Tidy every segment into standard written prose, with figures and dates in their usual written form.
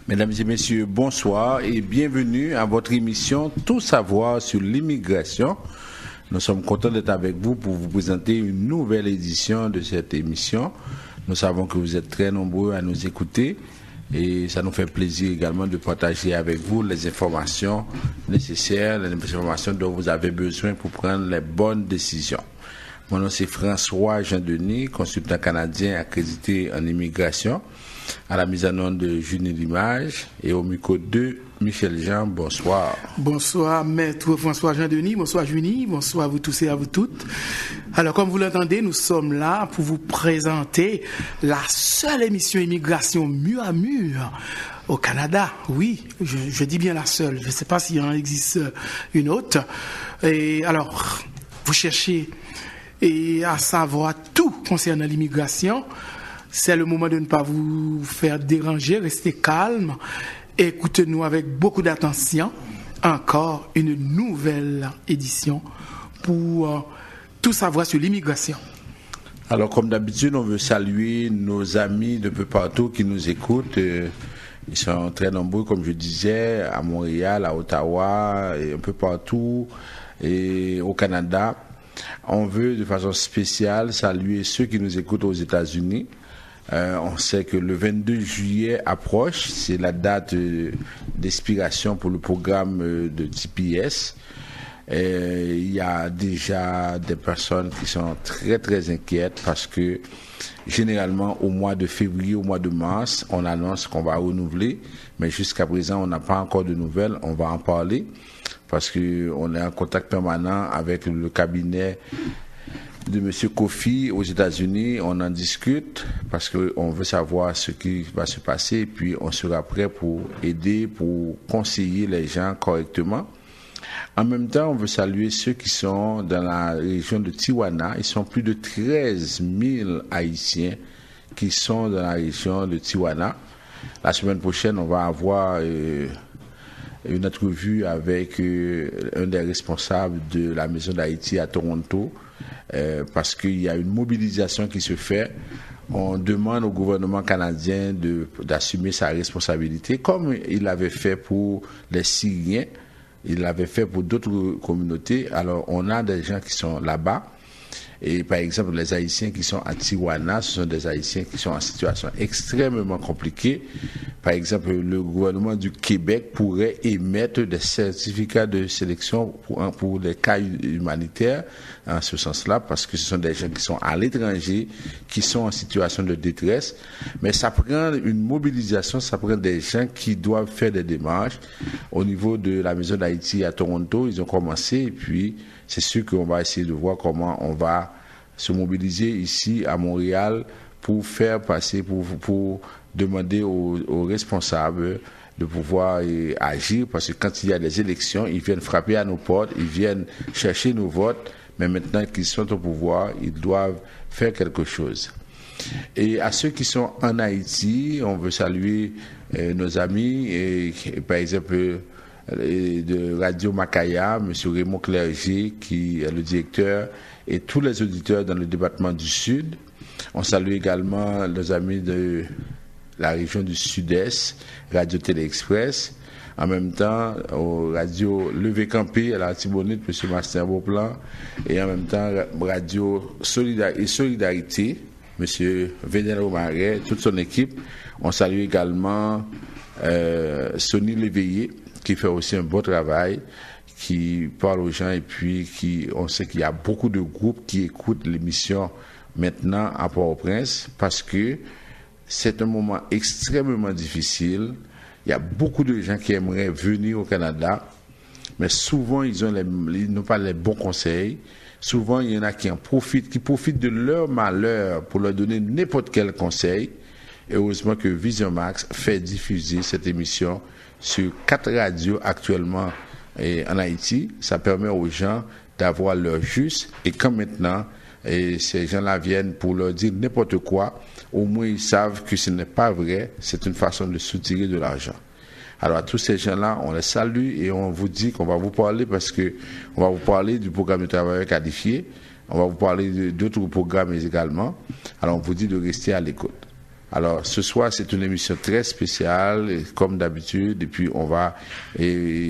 Mesdames et messieurs, bonsoir et bienvenue à votre émission Tout savoir sur l'immigration. Nous sommes contents d'être avec vous pour vous présenter une nouvelle édition de cette émission. Nous savons que vous êtes très nombreux à nous écouter et ça nous fait plaisir également de partager avec vous les informations nécessaires, les informations dont vous avez besoin pour prendre les bonnes décisions. Mon nom c'est François Jean-Denis, consultant canadien accrédité en immigration, à la mise en onde de Junie Limage et au micro de Michel Jean. Bonsoir. Bonsoir, maître François Jean-Denis. Bonsoir, Junie. Bonsoir à vous tous et à vous toutes. Alors, comme vous l'entendez, nous sommes là pour vous présenter la seule émission immigration mur à mur au Canada. Oui, je dis bien la seule. Je ne sais pas s'il en existe une autre. Et alors, vous cherchez à savoir tout concernant l'immigration. C'est le moment de ne pas vous faire déranger, restez calme, écoutez-nous avec beaucoup d'attention. Encore une nouvelle édition pour tout savoir sur l'immigration. Alors, comme d'habitude, on veut saluer nos amis de peu partout qui nous écoutent. Ils sont très nombreux, comme je disais, à Montréal, à Ottawa, et un peu partout, et au Canada. On veut de façon spéciale saluer ceux qui nous écoutent aux États-Unis. On sait que le 22 juillet approche, c'est la date d'expiration pour le programme de TPS. Il y a déjà des personnes qui sont très très inquiètes parce que généralement au mois de février, au mois de mars, on annonce qu'on va renouveler, mais jusqu'à présent on n'a pas encore de nouvelles. On va en parler parce qu'on est en contact permanent avec le cabinet de M. Kofi aux États-Unis. On en discute parce qu'on veut savoir ce qui va se passer et puis on sera prêt pour aider, pour conseiller les gens correctement. En même temps, on veut saluer ceux qui sont dans la région de Tijuana. Ils sont plus de 13 000 Haïtiens qui sont dans la région de Tijuana. La semaine prochaine, on va avoir une entrevue avec un des responsables de la Maison d'Haïti à Toronto. Parce qu'il y a une mobilisation qui se fait. On demande au gouvernement canadien d'assumer sa responsabilité, comme il l'avait fait pour les Syriens, il l'avait fait pour d'autres communautés. Alors, on a des gens qui sont là-bas. Et par exemple, les Haïtiens qui sont à Tijuana, ce sont des Haïtiens qui sont en situation extrêmement compliquée. Par exemple, le gouvernement du Québec pourrait émettre des certificats de sélection pour les cas humanitaires en ce sens-là, parce que ce sont des gens qui sont à l'étranger, qui sont en situation de détresse. Mais ça prend une mobilisation, ça prend des gens qui doivent faire des démarches. Au niveau de la Maison d'Haïti à Toronto, ils ont commencé et puis c'est sûr qu'on va essayer de voir comment on va se mobiliser ici à Montréal pour faire passer, pour demander aux responsables de pouvoir agir, parce que quand il y a des élections, ils viennent frapper à nos portes, ils viennent chercher nos votes, mais maintenant qu'ils sont au pouvoir, ils doivent faire quelque chose. Et à ceux qui sont en Haïti, on veut saluer nos amis, et par exemple de Radio Macaya, M. Raymond Clerget, qui est le directeur, et tous les auditeurs dans le département du Sud. On salue également nos amis de la région du Sud-Est, Radio Télé-Express. En même temps, au Radio Levé Campé, à la Tibonite, M. Martin Beauplan. Et en même temps, Radio Solidarité, M. Vénel Romaret, toute son équipe. On salue également Sonny Léveillé, qui fait aussi un beau travail, qui parle aux gens et puis on sait qu'il y a beaucoup de groupes qui écoutent l'émission maintenant à Port-au-Prince parce que c'est un moment extrêmement difficile. Il y a beaucoup de gens qui aimeraient venir au Canada, mais souvent ils n'ont pas les bons conseils. Souvent il y en a qui profitent de leur malheur pour leur donner n'importe quel conseil. Et heureusement que Vision Max fait diffuser cette émission sur 4 radios actuellement en Haïti. Ça permet aux gens d'avoir leur juste. Et comme maintenant, ces gens-là viennent pour leur dire n'importe quoi, au moins ils savent que ce n'est pas vrai. C'est une façon de soutirer de l'argent. Alors à tous ces gens-là, on les salue et on vous dit qu'on va vous parler parce que on va vous parler du programme de travailleurs qualifiés. On va vous parler d'autres programmes également. Alors on vous dit de rester à l'écoute. Alors, ce soir, c'est une émission très spéciale, et comme d'habitude, et puis on va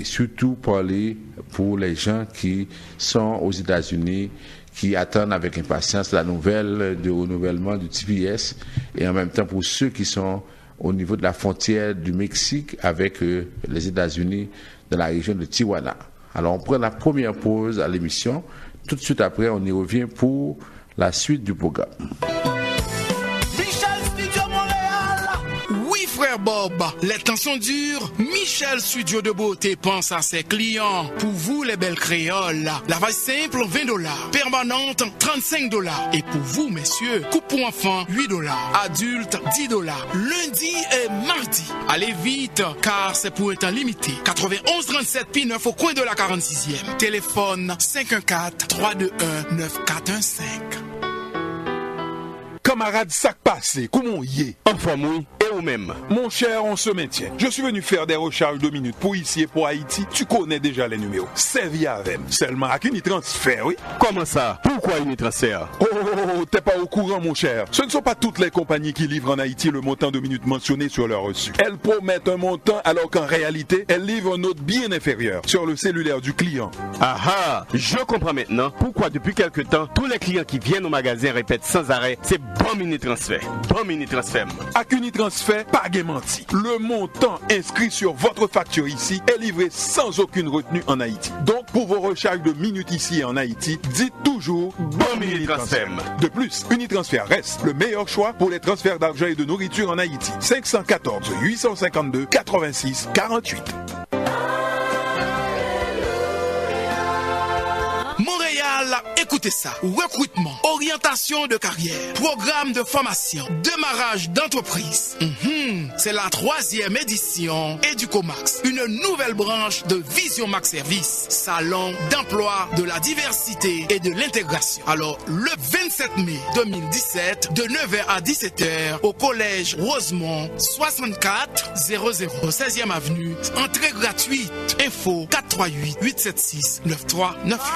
surtout parler pour les gens qui sont aux États-Unis, qui attendent avec impatience la nouvelle de renouvellement du TPS, et en même temps pour ceux qui sont au niveau de la frontière du Mexique avec les États-Unis dans la région de Tijuana. Alors, on prend la première pause à l'émission. Tout de suite après, on y revient pour la suite du programme. Frère Bob, les temps sont durs. Michel Studio de Beauté pense à ses clients. Pour vous, les belles créoles, lavage simple, $20. Permanente, $35. Et pour vous, messieurs, coupe pour enfants, $8. Adultes, $10. Lundi et mardi. Allez vite, car c'est pour un temps limité. 91 37 P9 au coin de la 46e. Téléphone 514-321-9415. Camarade, sac passé, comment y est? Enfin, oui, et vous-même. Mon cher, on se maintient. Je suis venu faire des recharges de minutes pour ici et pour Haïti. Tu connais déjà les numéros. C'est via Avem. Seulement à Unitransfert, oui. Comment ça? Pourquoi Unitransfert? Oh, t'es pas au courant, mon cher. Ce ne sont pas toutes les compagnies qui livrent en Haïti le montant de minutes mentionné sur leur reçu. Elles promettent un montant alors qu'en réalité, elles livrent un autre bien inférieur sur le cellulaire du client. Ah ah, je comprends maintenant pourquoi depuis quelque temps, tous les clients qui viennent au magasin répètent sans arrêt, c'est bon mini-transfert. Bon mini-transfert. Avec Unitransfert, pas menti. Le montant inscrit sur votre facture ici est livré sans aucune retenue en Haïti. Donc, pour vos recharges de minutes ici et en Haïti, dites toujours bon mini-transfert. De plus, Unitransfert reste le meilleur choix pour les transferts d'argent et de nourriture en Haïti. 514 852 86 48. Montréal, écoutez ça. Recrutement, orientation de carrière, programme de formation, démarrage d'entreprise. C'est la 3e édition Educomax, une nouvelle branche de Vision Max Service, salon d'emploi de la diversité et de l'intégration. Alors, le 27 mai 2017, de 9h à 17h, au collège Rosemont, 6400 16e avenue, entrée gratuite. Info 438 876 9398.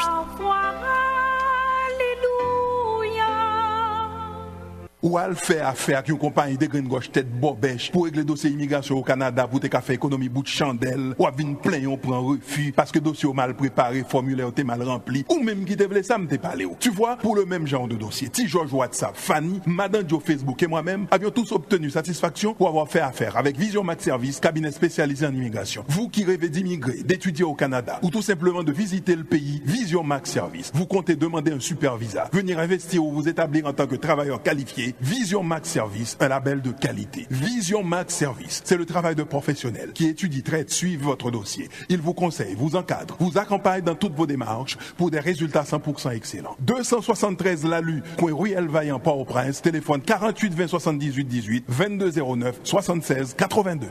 Ou al faire affaire avec une compagnie de graines gauche tête bobèche pour régler dossier immigration au Canada pour te faire économie bout de chandelle ou à venir plein on prend refus parce que dossier mal préparé, formulaire t'es mal rempli ou même qui te voulait ça me t'es parlé. Tu vois, pour le même genre de dossier, Ti George WhatsApp, Fanny, Madame Joe Facebook et moi-même avions tous obtenu satisfaction pour avoir fait affaire avec Vision Max Service, cabinet spécialisé en immigration. Vous qui rêvez d'immigrer, d'étudier au Canada ou tout simplement de visiter le pays, Vision Max Service. Vous comptez demander un super visa, venir investir ou vous établir en tant que travailleur qualifié. Vision Max Service, un label de qualité. Vision Max Service, c'est le travail de professionnels qui étudie, traite, suivent votre dossier. Il vous conseille, vous encadre, vous accompagne dans toutes vos démarches pour des résultats 100% excellents. 273 Lalu, coin Ruelle Vaillant, Port-au-Prince, téléphone 48 20 78 18 22 09 76 82.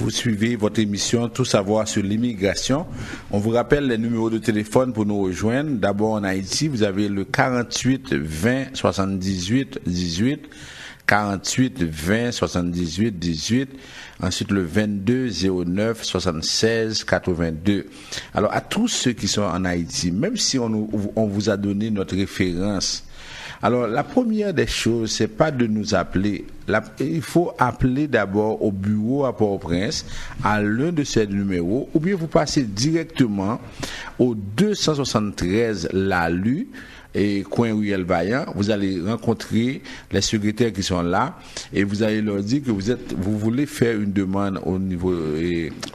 Suivez votre émission Tout savoir sur l'immigration. On vous rappelle les numéros de téléphone pour nous rejoindre. D'abord en Haïti, vous avez le 48 20 78 18, 48 20 78 18, ensuite le 22 09 76 82. Alors à tous ceux qui sont en Haïti, même si on vous a donné notre référence, alors la première des choses, c'est pas de nous appeler. Il faut appeler d'abord au bureau à Port-au-Prince, à l'un de ces numéros, ou bien vous passez directement au 273 Lalu, et coin Ruelle Vaillant, vous allez rencontrer les secrétaires qui sont là et vous allez leur dire que vous voulez faire une demande au niveau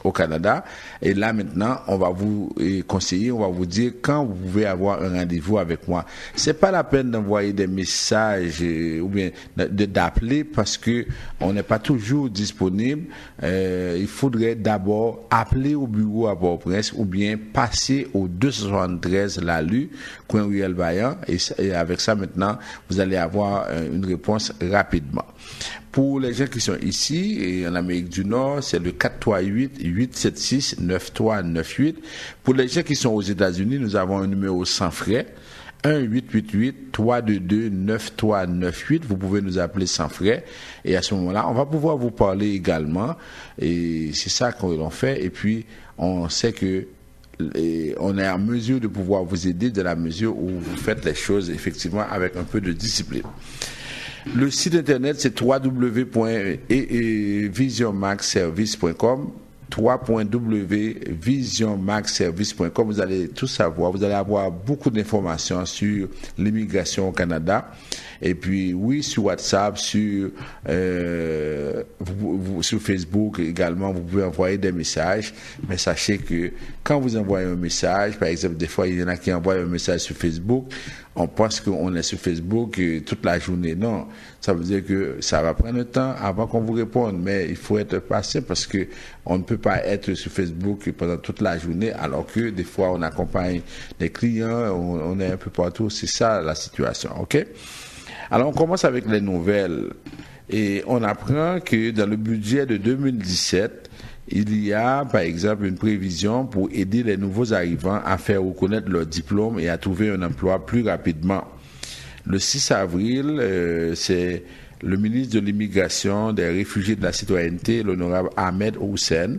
au Canada, et là maintenant on va vous conseiller, on va vous dire quand vous pouvez avoir un rendez-vous avec moi. C'est pas la peine d'envoyer des messages ou bien d'appeler parce que on n'est pas toujours disponible. Il faudrait d'abord appeler au bureau à Port-au-Prince ou bien passer au 273 Lalu, coin Ruelle Vaillant. clients et avec ça maintenant vous allez avoir une réponse rapidement. Pour les gens qui sont ici et en Amérique du Nord, c'est le 438-876-9398. Pour les gens qui sont aux États-Unis, nous avons un numéro sans frais. 1-888-322-9398. Vous pouvez nous appeler sans frais. Et à ce moment-là, on va pouvoir vous parler également. Et c'est ça qu'on fait. Et puis, on sait que on est en mesure de pouvoir vous aider dans la mesure où vous faites les choses effectivement avec un peu de discipline. Le site internet, c'est www.visionmaxservice.com. www.visionmaxservice.com. Vous allez tout savoir, vous allez avoir beaucoup d'informations sur l'immigration au Canada. Et puis oui, sur WhatsApp, sur Facebook également, vous pouvez envoyer des messages. Mais sachez que quand vous envoyez un message, par exemple, des fois il y en a qui envoient un message sur Facebook, on pense qu'on est sur Facebook toute la journée. Non, ça veut dire que ça va prendre le temps avant qu'on vous réponde. Mais il faut être patient parce que on ne peut pas être sur Facebook pendant toute la journée alors que des fois on accompagne des clients, on est un peu partout. C'est ça la situation, ok? Alors on commence avec les nouvelles et on apprend que dans le budget de 2017, il y a par exemple une prévision pour aider les nouveaux arrivants à faire reconnaître leur diplôme et à trouver un emploi plus rapidement. Le 6 avril, c'est le ministre de l'immigration, des réfugiés, de la citoyenneté, l'honorable Ahmed Hussein,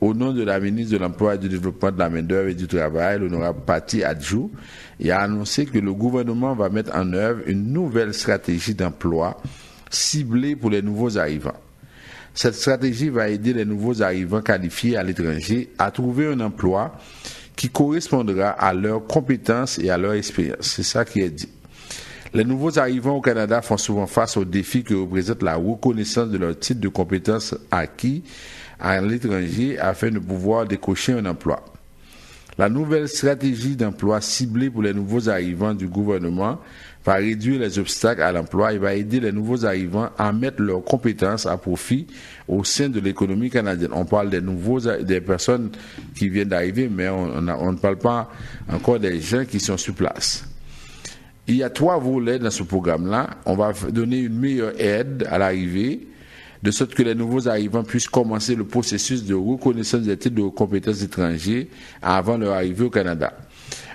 au nom de la ministre de l'Emploi et du Développement de la Main-d'œuvre et du Travail, l'honorable Patti Adjou, il a annoncé que le gouvernement va mettre en œuvre une nouvelle stratégie d'emploi ciblée pour les nouveaux arrivants. Cette stratégie va aider les nouveaux arrivants qualifiés à l'étranger à trouver un emploi qui correspondra à leurs compétences et à leur expérience. C'est ça qui est dit. Les nouveaux arrivants au Canada font souvent face aux défis que représente la reconnaissance de leur titre de compétences acquis à l'étranger afin de pouvoir décrocher un emploi. La nouvelle stratégie d'emploi ciblée pour les nouveaux arrivants du gouvernement va réduire les obstacles à l'emploi et va aider les nouveaux arrivants à mettre leurs compétences à profit au sein de l'économie canadienne. On parle des personnes qui viennent d'arriver, mais on ne parle pas encore des gens qui sont sur place. Il y a 3 volets dans ce programme-là. On va donner une meilleure aide à l'arrivée, de sorte que les nouveaux arrivants puissent commencer le processus de reconnaissance des titres de compétences étrangers avant leur arrivée au Canada.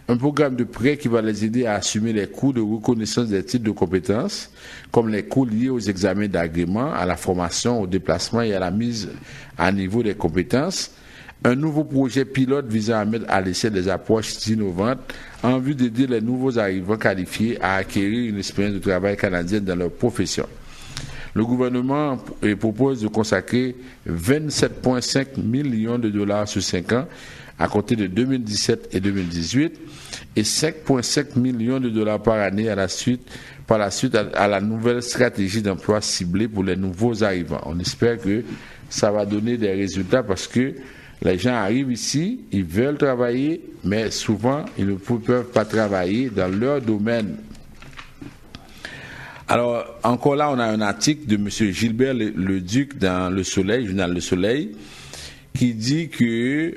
Un programme de prêt qui va les aider à assumer les coûts de reconnaissance des titres de compétences, comme les coûts liés aux examens d'agrément, à la formation, au déplacement et à la mise à niveau des compétences. Un nouveau projet pilote visant à mettre à l'essai des approches innovantes en vue d'aider les nouveaux arrivants qualifiés à acquérir une expérience de travail canadienne dans leur profession. Le gouvernement propose de consacrer 27,5 millions de dollars sur 5 ans à compter de 2017 et 2018 et 5,5 millions de dollars par année par la suite à la nouvelle stratégie d'emploi ciblée pour les nouveaux arrivants. On espère que ça va donner des résultats parce que les gens arrivent ici, ils veulent travailler, mais souvent ils ne peuvent pas travailler dans leur domaine. Alors, encore là, on a un article de M. Gilbert Leduc dans Le Soleil, journal Le Soleil, qui dit que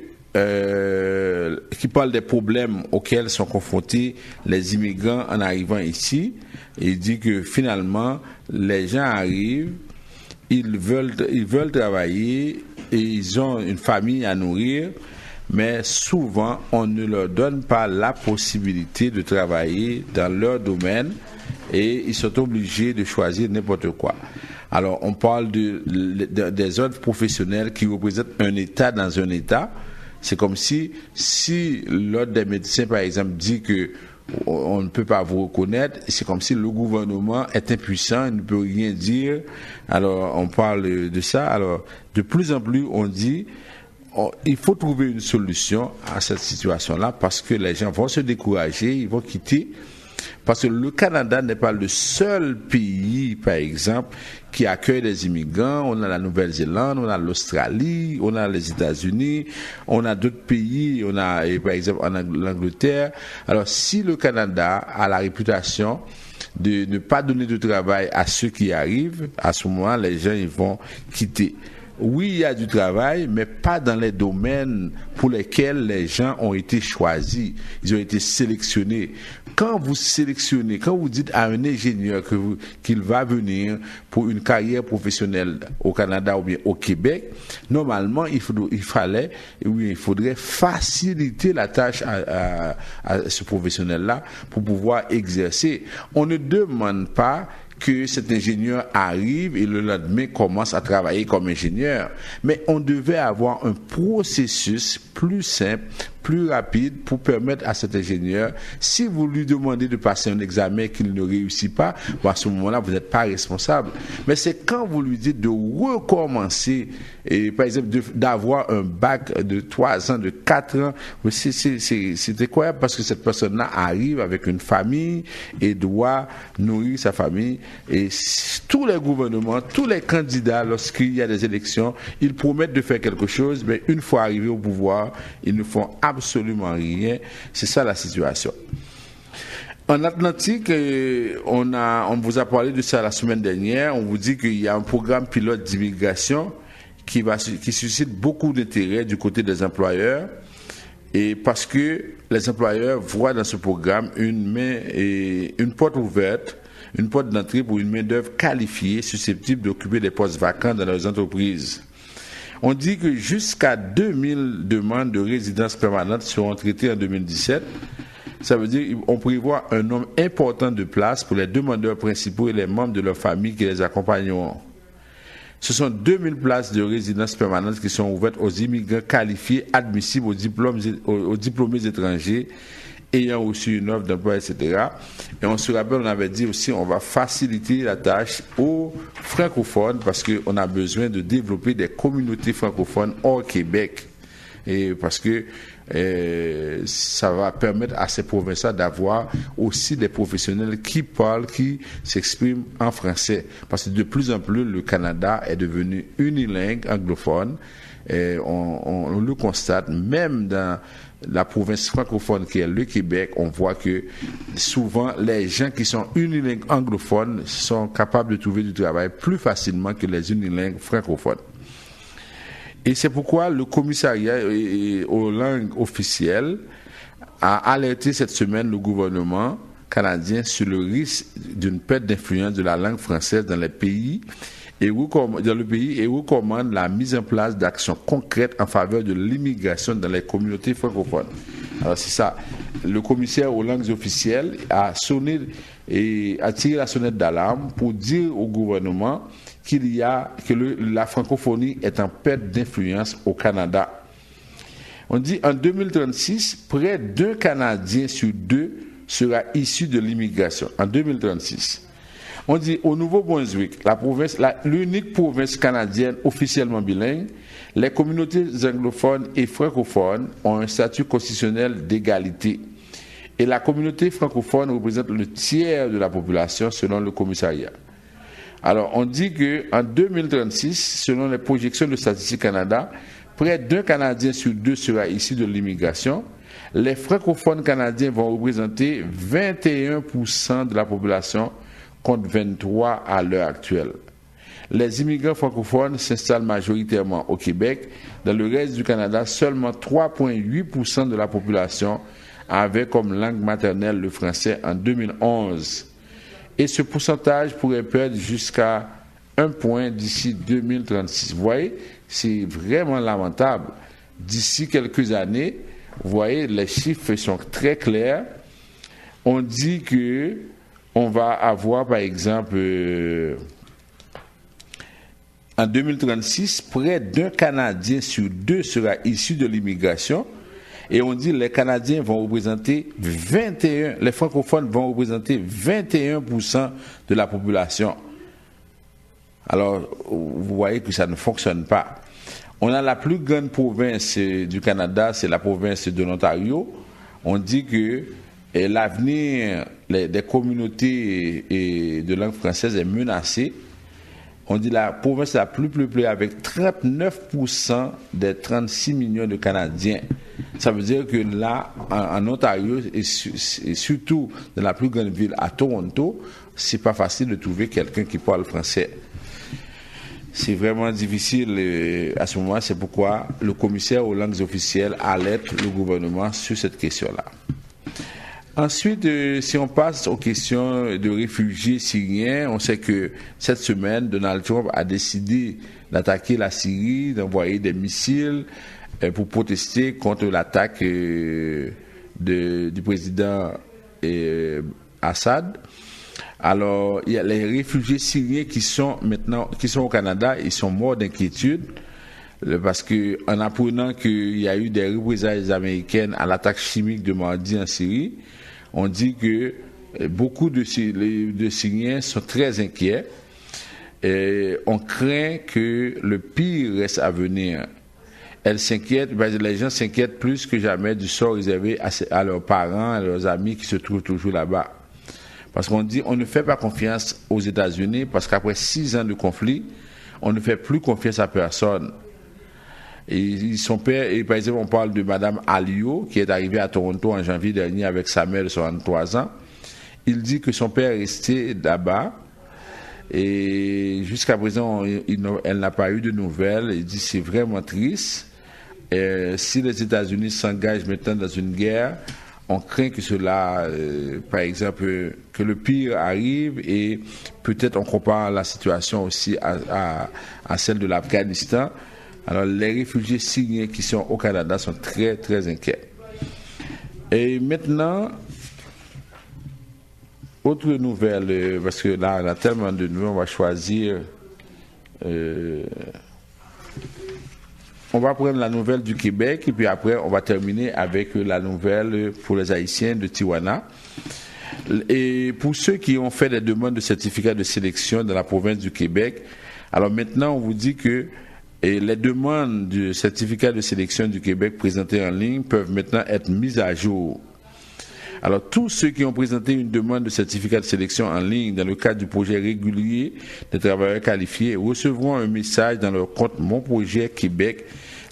qui parle des problèmes auxquels sont confrontés les immigrants en arrivant ici. Il dit que finalement, les gens arrivent, ils veulent travailler et ils ont une famille à nourrir, mais souvent, on ne leur donne pas la possibilité de travailler dans leur domaine et ils sont obligés de choisir n'importe quoi. Alors, on parle des ordres professionnels qui représentent un État dans un État. C'est comme si l'ordre des médecins, par exemple, dit que on ne peut pas vous reconnaître, c'est comme si le gouvernement est impuissant, il ne peut rien dire. Alors, on parle de ça. Alors, de plus en plus, on dit il faut trouver une solution à cette situation-là parce que les gens vont se décourager, ils vont quitter. Parce que le Canada n'est pas le seul pays, par exemple, qui accueille des immigrants. On a la Nouvelle-Zélande, on a l'Australie, on a les États-Unis, on a d'autres pays, on a par exemple l'Angleterre. Alors si le Canada a la réputation de ne pas donner de travail à ceux qui arrivent, à ce moment les gens ils vont quitter. oui, il y a du travail, mais pas dans les domaines pour lesquels les gens ont été choisis. Ils ont été sélectionnés. Quand vous sélectionnez, quand vous dites à un ingénieur qu'il va venir pour une carrière professionnelle au Canada ou bien au Québec, normalement, il faudrait faciliter la tâche à ce professionnel-là pour pouvoir exercer. On ne demande pas que cet ingénieur arrive et le lendemain commence à travailler comme ingénieur. Mais on devait avoir un processus plus simple, plus rapide pour permettre à cet ingénieur, si vous lui demandez de passer un examen qu'il ne réussit pas, à ce moment-là, vous n'êtes pas responsable. Mais c'est quand vous lui dites de recommencer, et par exemple d'avoir un bac de 3 ans, de 4 ans, c'est incroyable parce que cette personne-là arrive avec une famille et doit nourrir sa famille. Et tous les gouvernements, tous les candidats, lorsqu'il y a des élections, ils promettent de faire quelque chose, mais une fois arrivés au pouvoir, ils ne font absolument rien. C'est ça la situation. En Atlantique, on vous a parlé de ça la semaine dernière. On vous dit qu'il y a un programme pilote d'immigration qui suscite beaucoup d'intérêt du côté des employeurs, et parce que les employeurs voient dans ce programme une porte ouverte, une porte d'entrée pour une main-d'œuvre qualifiée susceptible d'occuper des postes vacants dans leurs entreprises. On dit que jusqu'à 2000 demandes de résidence permanente seront traitées en 2017. Ça veut dire qu'on prévoit un nombre important de places pour les demandeurs principaux et les membres de leur famille qui les accompagneront. Ce sont 2000 places de résidence permanente qui sont ouvertes aux immigrants qualifiés admissibles aux diplômés étrangers ayant reçu une offre d'emploi, etc. Et on se rappelle, on avait dit aussi, on va faciliter la tâche aux francophones parce qu'on a besoin de développer des communautés francophones hors Québec. Et parce que ça va permettre à ces provinces-là d'avoir aussi des professionnels qui parlent, qui s'expriment en français. Parce que de plus en plus, le Canada est devenu unilingue anglophone. Et on le constate, même dans la province francophone qui est le Québec, on voit que souvent les gens qui sont unilingues anglophones sont capables de trouver du travail plus facilement que les unilingues francophones. Et c'est pourquoi le commissariat aux langues officielles a alerté cette semaine le gouvernement canadien sur le risque d'une perte d'influence de la langue française dans le pays et recommande la mise en place d'actions concrètes en faveur de l'immigration dans les communautés francophones. Alors c'est ça. Le commissaire aux langues officielles a tiré la sonnette d'alarme pour dire au gouvernement que la francophonie est en perte d'influence au Canada. On dit en 2036, près d'un Canadien sur 2 sera issu de l'immigration. En 2036. On dit au Nouveau-Brunswick, l'unique province canadienne officiellement bilingue, les communautés anglophones et francophones ont un statut constitutionnel d'égalité. Et la communauté francophone représente le tiers de la population selon le commissariat. Alors, on dit qu'en 2036, selon les projections de Statistique Canada, près d'un Canadien sur 2 sera issu de l'immigration. Les francophones canadiens vont représenter 21% de la population, contre 23 à l'heure actuelle. Les immigrants francophones s'installent majoritairement au Québec. Dans le reste du Canada, seulement 3,8% de la population avait comme langue maternelle le français en 2011. Et ce pourcentage pourrait perdre jusqu'à 1 point d'ici 2036. Vous voyez, c'est vraiment lamentable. D'ici quelques années, vous voyez, les chiffres sont très clairs. On dit que on va avoir, par exemple, en 2036, près d'un Canadien sur 2 sera issu de l'immigration. Et on dit que les Canadiens vont représenter les francophones vont représenter 21% de la population. Alors, vous voyez que ça ne fonctionne pas. On a la plus grande province du Canada, c'est la province de l'Ontario. On dit que l'avenir des communautés de langue française est menacé. On dit la province la plus peuplée avec 39% des 36 millions de Canadiens. Ça veut dire que là, en Ontario, et surtout dans la plus grande ville à Toronto, c'est pas facile de trouver quelqu'un qui parle français. c'est vraiment difficile à ce moment. C'est pourquoi le commissaire aux langues officielles alerte le gouvernement sur cette question-là. Ensuite, si on passe aux questions de réfugiés syriens, on sait que cette semaine, Donald Trump a décidé d'attaquer la Syrie, d'envoyer des missiles pour protester contre l'attaque du président Assad. Alors, il y a les réfugiés syriens qui sont au Canada, ils sont morts d'inquiétude parce que en apprenant qu'il y a eu des représailles américaines à l'attaque chimique de mardi en Syrie, on dit que beaucoup de Syriens sont très inquiets et on craint que le pire reste à venir. Les gens s'inquiètent plus que jamais du sort réservé à leurs parents, à leurs amis qui se trouvent toujours là-bas. Parce qu'on dit, on ne fait pas confiance aux États-Unis parce qu'après 6 ans de conflit, on ne fait plus confiance à personne. Et son père, et par exemple, on parle de Madame Alio, qui est arrivée à Toronto en janvier dernier avec sa mère de 63 ans. Il dit que son père est resté là-bas et jusqu'à présent, elle n'a pas eu de nouvelles. Il dit c'est vraiment triste. Si les États-Unis s'engagent maintenant dans une guerre, on craint que cela, par exemple, que le pire arrive et peut-être on compare la situation aussi à celle de l'Afghanistan. Alors les réfugiés syriens qui sont au Canada sont très très inquiets. Et maintenant, autre nouvelle, parce que là on a tellement de nouvelles, on va choisir... on va prendre la nouvelle du Québec et puis après on va terminer avec la nouvelle pour les Haïtiens de Tijuana. Et pour ceux qui ont fait des demandes de certificat de sélection dans la province du Québec, alors maintenant on vous dit que les demandes de certificat de sélection du Québec présentées en ligne peuvent maintenant être mises à jour. Alors tous ceux qui ont présenté une demande de certificat de sélection en ligne dans le cadre du projet régulier des travailleurs qualifiés recevront un message dans leur compte Mon Projet Québec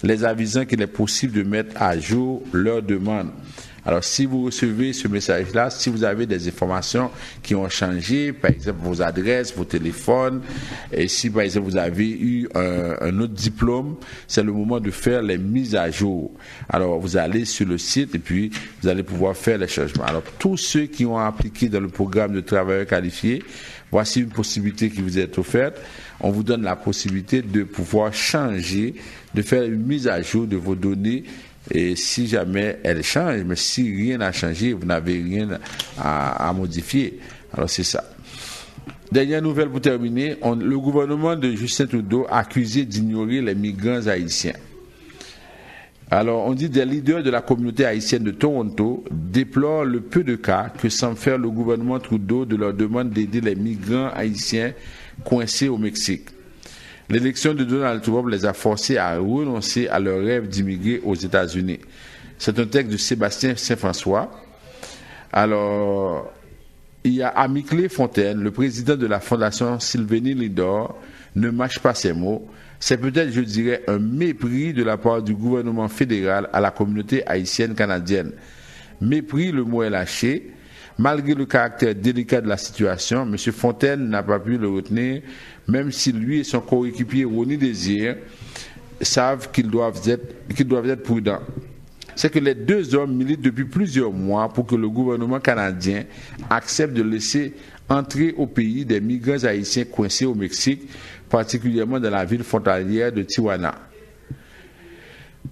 les avisant qu'il est possible de mettre à jour leur demande. Alors si vous recevez ce message-là, si vous avez des informations qui ont changé, par exemple vos adresses, vos téléphones, et si par exemple vous avez eu un autre diplôme, c'est le moment de faire les mises à jour. Alors vous allez sur le site et puis vous allez pouvoir faire les changements. Alors tous ceux qui ont appliqué dans le programme de travailleurs qualifiés, voici une possibilité qui vous est offerte. On vous donne la possibilité de pouvoir changer, de faire une mise à jour de vos données. Et si jamais elle change, mais si rien n'a changé, vous n'avez rien à modifier. Alors c'est ça. Dernière nouvelle pour terminer, le gouvernement de Justin Trudeau a accusé d'ignorer les migrants haïtiens. Alors on dit des leaders de la communauté haïtienne de Toronto déplorent le peu de cas que semble faire le gouvernement Trudeau de leur demande d'aider les migrants haïtiens coincés au Mexique. L'élection de Donald Trump les a forcés à renoncer à leur rêve d'immigrer aux États-Unis. C'est un texte de Sébastien Saint-François. Alors, il y a Amiclé Fontaine, le président de la fondation Sylvénie Lidor, ne mâche pas ses mots. C'est peut-être, je dirais, un mépris de la part du gouvernement fédéral à la communauté haïtienne canadienne. Mépris, le mot est lâché. Malgré le caractère délicat de la situation, M. Fontaine n'a pas pu le retenir, même si lui et son coéquipier Ronnie Désir savent qu'ils doivent être prudents. C'est que les deux hommes militent depuis plusieurs mois pour que le gouvernement canadien accepte de laisser entrer au pays des migrants haïtiens coincés au Mexique, particulièrement dans la ville frontalière de Tijuana.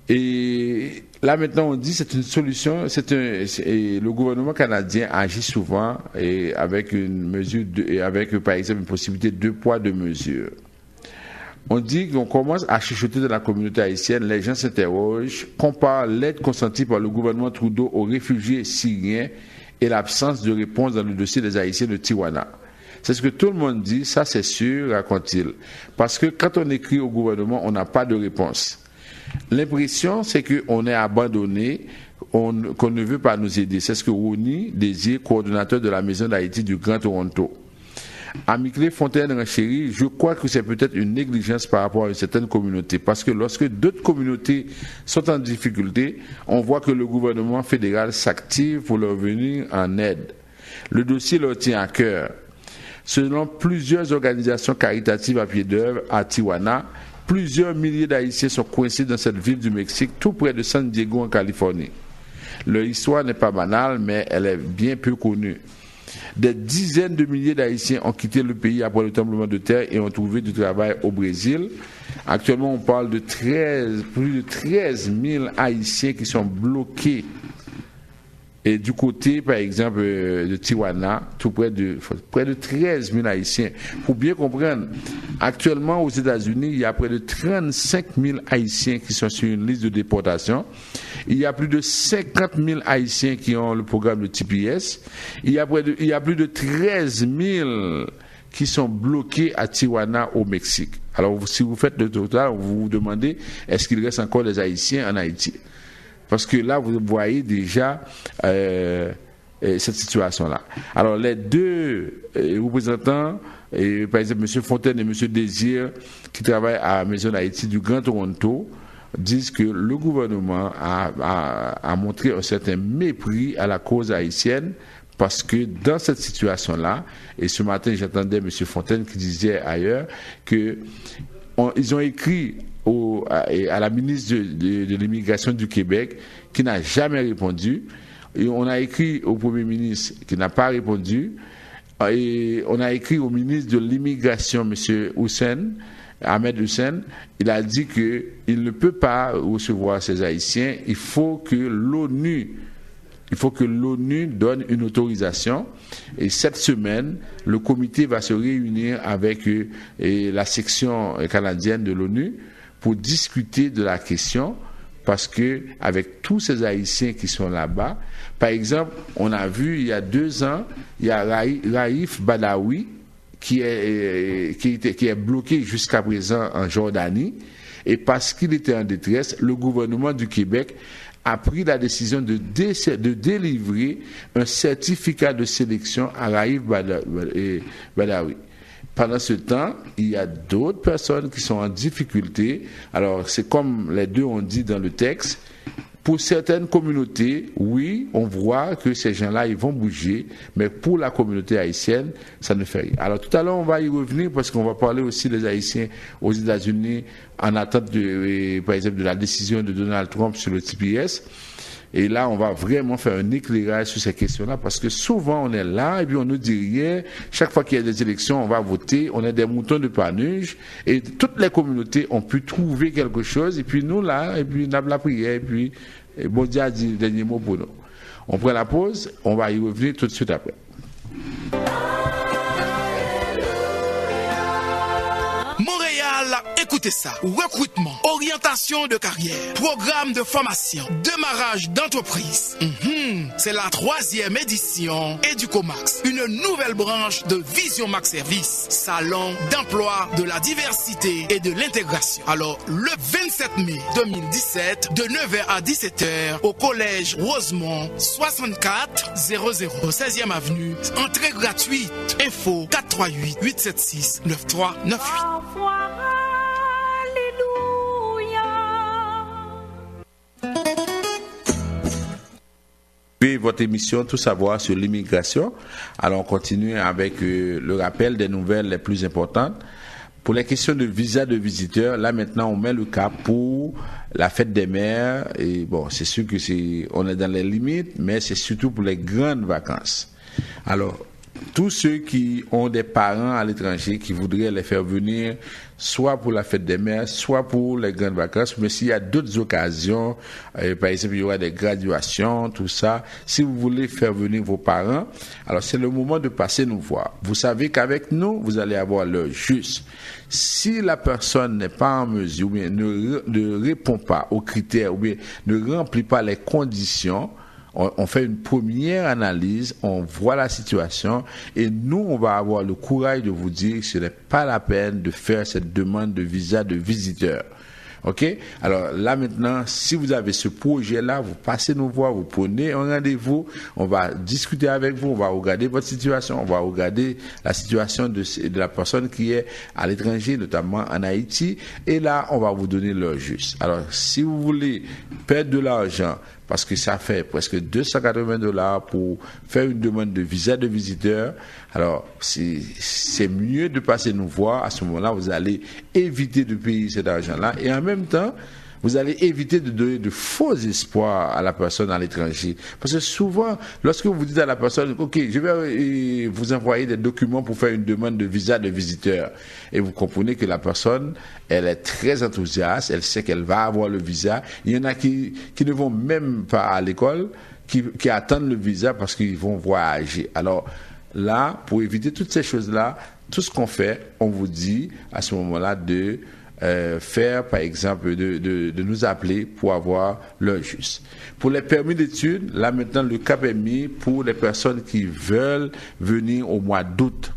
Et là maintenant on dit c'est une solution, le gouvernement canadien agit souvent avec une mesure avec par exemple une possibilité de 2 poids 2 mesures. On dit qu'on commence à chuchoter dans la communauté haïtienne, les gens s'interrogent, comparent l'aide consentie par le gouvernement Trudeau aux réfugiés syriens et l'absence de réponse dans le dossier des Haïtiens de Tijuana. C'est ce que tout le monde dit, ça c'est sûr, raconte-t-il. Parce que quand on écrit au gouvernement, on n'a pas de réponse. L'impression, c'est qu'on est abandonné, qu'on ne veut pas nous aider. C'est ce que Ronnie Désir, coordonnateur de la Maison d'Haïti du Grand Toronto. Amiclé Fontaine-Renchéry, je crois que c'est peut-être une négligence par rapport à une certaine communauté. Parce que lorsque d'autres communautés sont en difficulté, on voit que le gouvernement fédéral s'active pour leur venir en aide. Le dossier leur tient à cœur. Selon plusieurs organisations caritatives à pied d'œuvre à Tijuana, plusieurs milliers d'Haïtiens sont coincés dans cette ville du Mexique, tout près de San Diego en Californie. Leur histoire n'est pas banale, mais elle est bien peu connue. Des dizaines de milliers d'Haïtiens ont quitté le pays après le tremblement de terre et ont trouvé du travail au Brésil. Actuellement, on parle de plus de 13 000 Haïtiens qui sont bloqués. Et du côté, par exemple, de Tijuana, tout près de 13 000 Haïtiens. Pour bien comprendre, actuellement aux États-Unis, il y a près de 35 000 Haïtiens qui sont sur une liste de déportation. Il y a plus de 50 000 Haïtiens qui ont le programme de TPS. Il y a plus de 13 000 qui sont bloqués à Tijuana au Mexique. Alors, si vous faites le total, vous vous demandez, est-ce qu'il reste encore des Haïtiens en Haïti? Parce que là, vous voyez déjà cette situation-là. Alors, les deux représentants, par exemple, M. Fontaine et M. Désir, qui travaillent à la Maison d'Haïti du Grand Toronto, disent que le gouvernement a montré un certain mépris à la cause haïtienne, parce que dans cette situation-là, et ce matin, j'entendais M. Fontaine qui disait ailleurs qu'ils ont écrit à la ministre de l'immigration du Québec qui n'a jamais répondu, et on a écrit au Premier ministre qui n'a pas répondu, et on a écrit au ministre de l'immigration, M. Ahmed Hussein. Il a dit qu'il ne peut pas recevoir ces Haïtiens, il faut que l'ONU donne une autorisation, et cette semaine, le comité va se réunir avec la section canadienne de l'ONU pour discuter de la question, parce que avec tous ces Haïtiens qui sont là-bas, par exemple, on a vu il y a 2 ans, il y a Raif Badawi qui est bloqué jusqu'à présent en Jordanie, et parce qu'il était en détresse, le gouvernement du Québec a pris la décision de délivrer un certificat de sélection à Raif Badawi. Pendant ce temps, il y a d'autres personnes qui sont en difficulté. Alors, c'est comme les deux ont dit dans le texte. Pour certaines communautés, oui, on voit que ces gens-là, ils vont bouger, mais pour la communauté haïtienne, ça ne fait rien. Alors, tout à l'heure, on va y revenir parce qu'on va parler aussi des Haïtiens aux États-Unis en attente, par exemple, de la décision de Donald Trump sur le TPS. Et là, on va vraiment faire un éclairage sur ces questions-là, parce que souvent, on est là, et puis on nous dit rien. Chaque fois qu'il y a des élections, on va voter. On est des moutons de Panurge, et toutes les communautés ont pu trouver quelque chose, et puis nous, là, et puis on a la prière, et puis, bon Dieu a dit le dernier mot pour nous. On prend la pause, on va y revenir tout de suite après. Montréal, écoutez ça. Recrutement, orientation de carrière, programme de formation, démarrage d'entreprise. C'est la 3e édition Educomax, une nouvelle branche de Vision Max Service, salon d'emploi de la diversité et de l'intégration. Alors, le 27 mai 2017, de 9h à 17h, au collège Rosemont, 6400, 16e avenue, entrée gratuite. Info 438-876-9398. Votre émission Tout savoir sur l'immigration. Alors on continue avec le rappel des nouvelles les plus importantes. Pour les questions de visa de visiteurs, là maintenant on met le cap pour la fête des mères, et bon, c'est sûr que on est dans les limites, mais c'est surtout pour les grandes vacances. Alors tous ceux qui ont des parents à l'étranger qui voudraient les faire venir soit pour la fête des mères, soit pour les grandes vacances, mais s'il y a d'autres occasions, par exemple il y aura des graduations, tout ça, si vous voulez faire venir vos parents, alors c'est le moment de passer nous voir. Vous savez qu'avec nous, vous allez avoir l'heure juste. Si la personne n'est pas en mesure, ou bien ne répond pas aux critères, ou bien ne remplit pas les conditions, on fait une première analyse, on voit la situation, et nous, on va avoir le courage de vous dire que ce n'est pas la peine de faire cette demande de visa de visiteur. OK? Alors là maintenant, si vous avez ce projet-là, vous passez nous voir, vous prenez un rendez-vous, on va discuter avec vous, on va regarder votre situation, on va regarder la situation de la personne qui est à l'étranger, notamment en Haïti, et là, on va vous donner l'heure juste. Alors, si vous voulez perdre de l'argent, parce que ça fait presque $280 pour faire une demande de visa de visiteur. Alors, c'est mieux de passer nous voir. À ce moment-là, vous allez éviter de payer cet argent-là. Et en même temps, vous allez éviter de donner de faux espoirs à la personne à l'étranger. Parce que souvent, lorsque vous dites à la personne, OK, je vais vous envoyer des documents pour faire une demande de visa de visiteur. Et vous comprenez que la personne, elle est très enthousiaste, elle sait qu'elle va avoir le visa. Il y en a qui ne vont même pas à l'école, qui attendent le visa parce qu'ils vont voyager. Alors là, pour éviter toutes ces choses-là, tout ce qu'on fait, on vous dit à ce moment-là de faire, par exemple, de nous appeler pour avoir l'heure juste. Pour les permis d'études, là maintenant, le cap est mis pour les personnes qui veulent venir au mois d'août.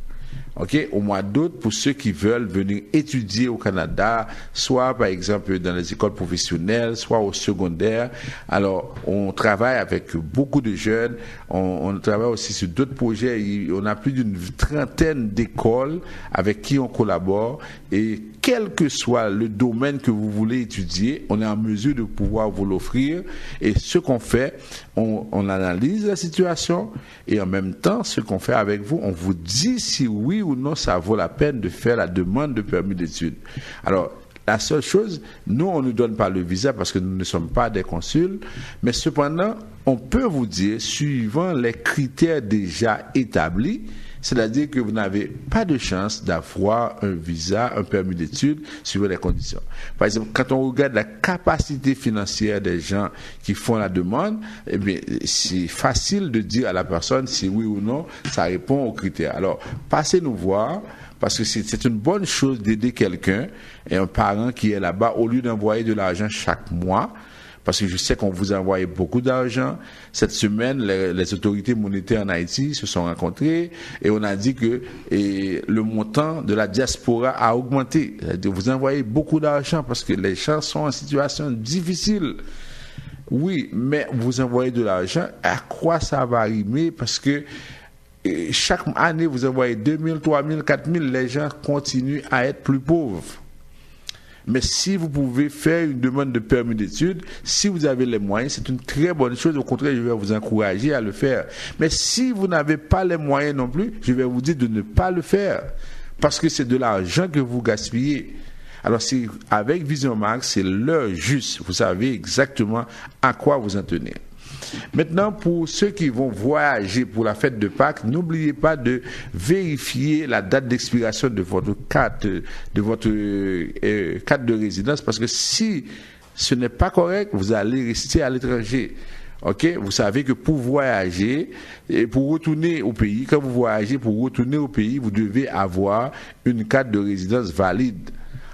OK, au mois d'août, pour ceux qui veulent venir étudier au Canada, soit par exemple dans les écoles professionnelles, soit au secondaire. Alors, on travaille avec beaucoup de jeunes, on travaille aussi sur d'autres projets. On a plus d'une trentaine d'écoles avec qui on collabore, et quel que soit le domaine que vous voulez étudier, on est en mesure de pouvoir vous l'offrir. Et ce qu'on fait, on analyse la situation, et en même temps, ce qu'on fait avec vous, on vous dit si oui ou non ça vaut la peine de faire la demande de permis d'études. Alors, la seule chose, nous, on ne donne pas le visa parce que nous ne sommes pas des consuls, mais cependant, on peut vous dire, suivant les critères déjà établis, c'est-à-dire que vous n'avez pas de chance d'avoir un visa, un permis d'études, suivant les conditions. Par exemple, quand on regarde la capacité financière des gens qui font la demande, eh bien, c'est facile de dire à la personne si oui ou non, ça répond aux critères. Alors, passez nous voir, parce que c'est une bonne chose d'aider quelqu'un, et un parent qui est là-bas, au lieu d'envoyer de l'argent chaque mois, parce que je sais qu'on vous a envoyé beaucoup d'argent. Cette semaine, les autorités monétaires en Haïti se sont rencontrées et on a dit que le montant de la diaspora a augmenté. Vous envoyez beaucoup d'argent parce que les gens sont en situation difficile. Oui, mais vous envoyez de l'argent, à quoi ça va rimer? Parce que chaque année, vous envoyez 2 000, 3 000, 4 000, les gens continuent à être plus pauvres. Mais si vous pouvez faire une demande de permis d'études, si vous avez les moyens, c'est une très bonne chose. Au contraire, je vais vous encourager à le faire. Mais si vous n'avez pas les moyens non plus, je vais vous dire de ne pas le faire. Parce que c'est de l'argent que vous gaspillez. Alors, avec Vision Max, c'est l'heure juste. Vous savez exactement à quoi vous en tenir. Maintenant, pour ceux qui vont voyager pour la fête de Pâques, n'oubliez pas de vérifier la date d'expiration de votre carte de résidence, parce que si ce n'est pas correct, vous allez rester à l'étranger. OK? Vous savez que pour voyager et pour retourner au pays, quand vous voyagez pour retourner au pays, vous devez avoir une carte de résidence valide.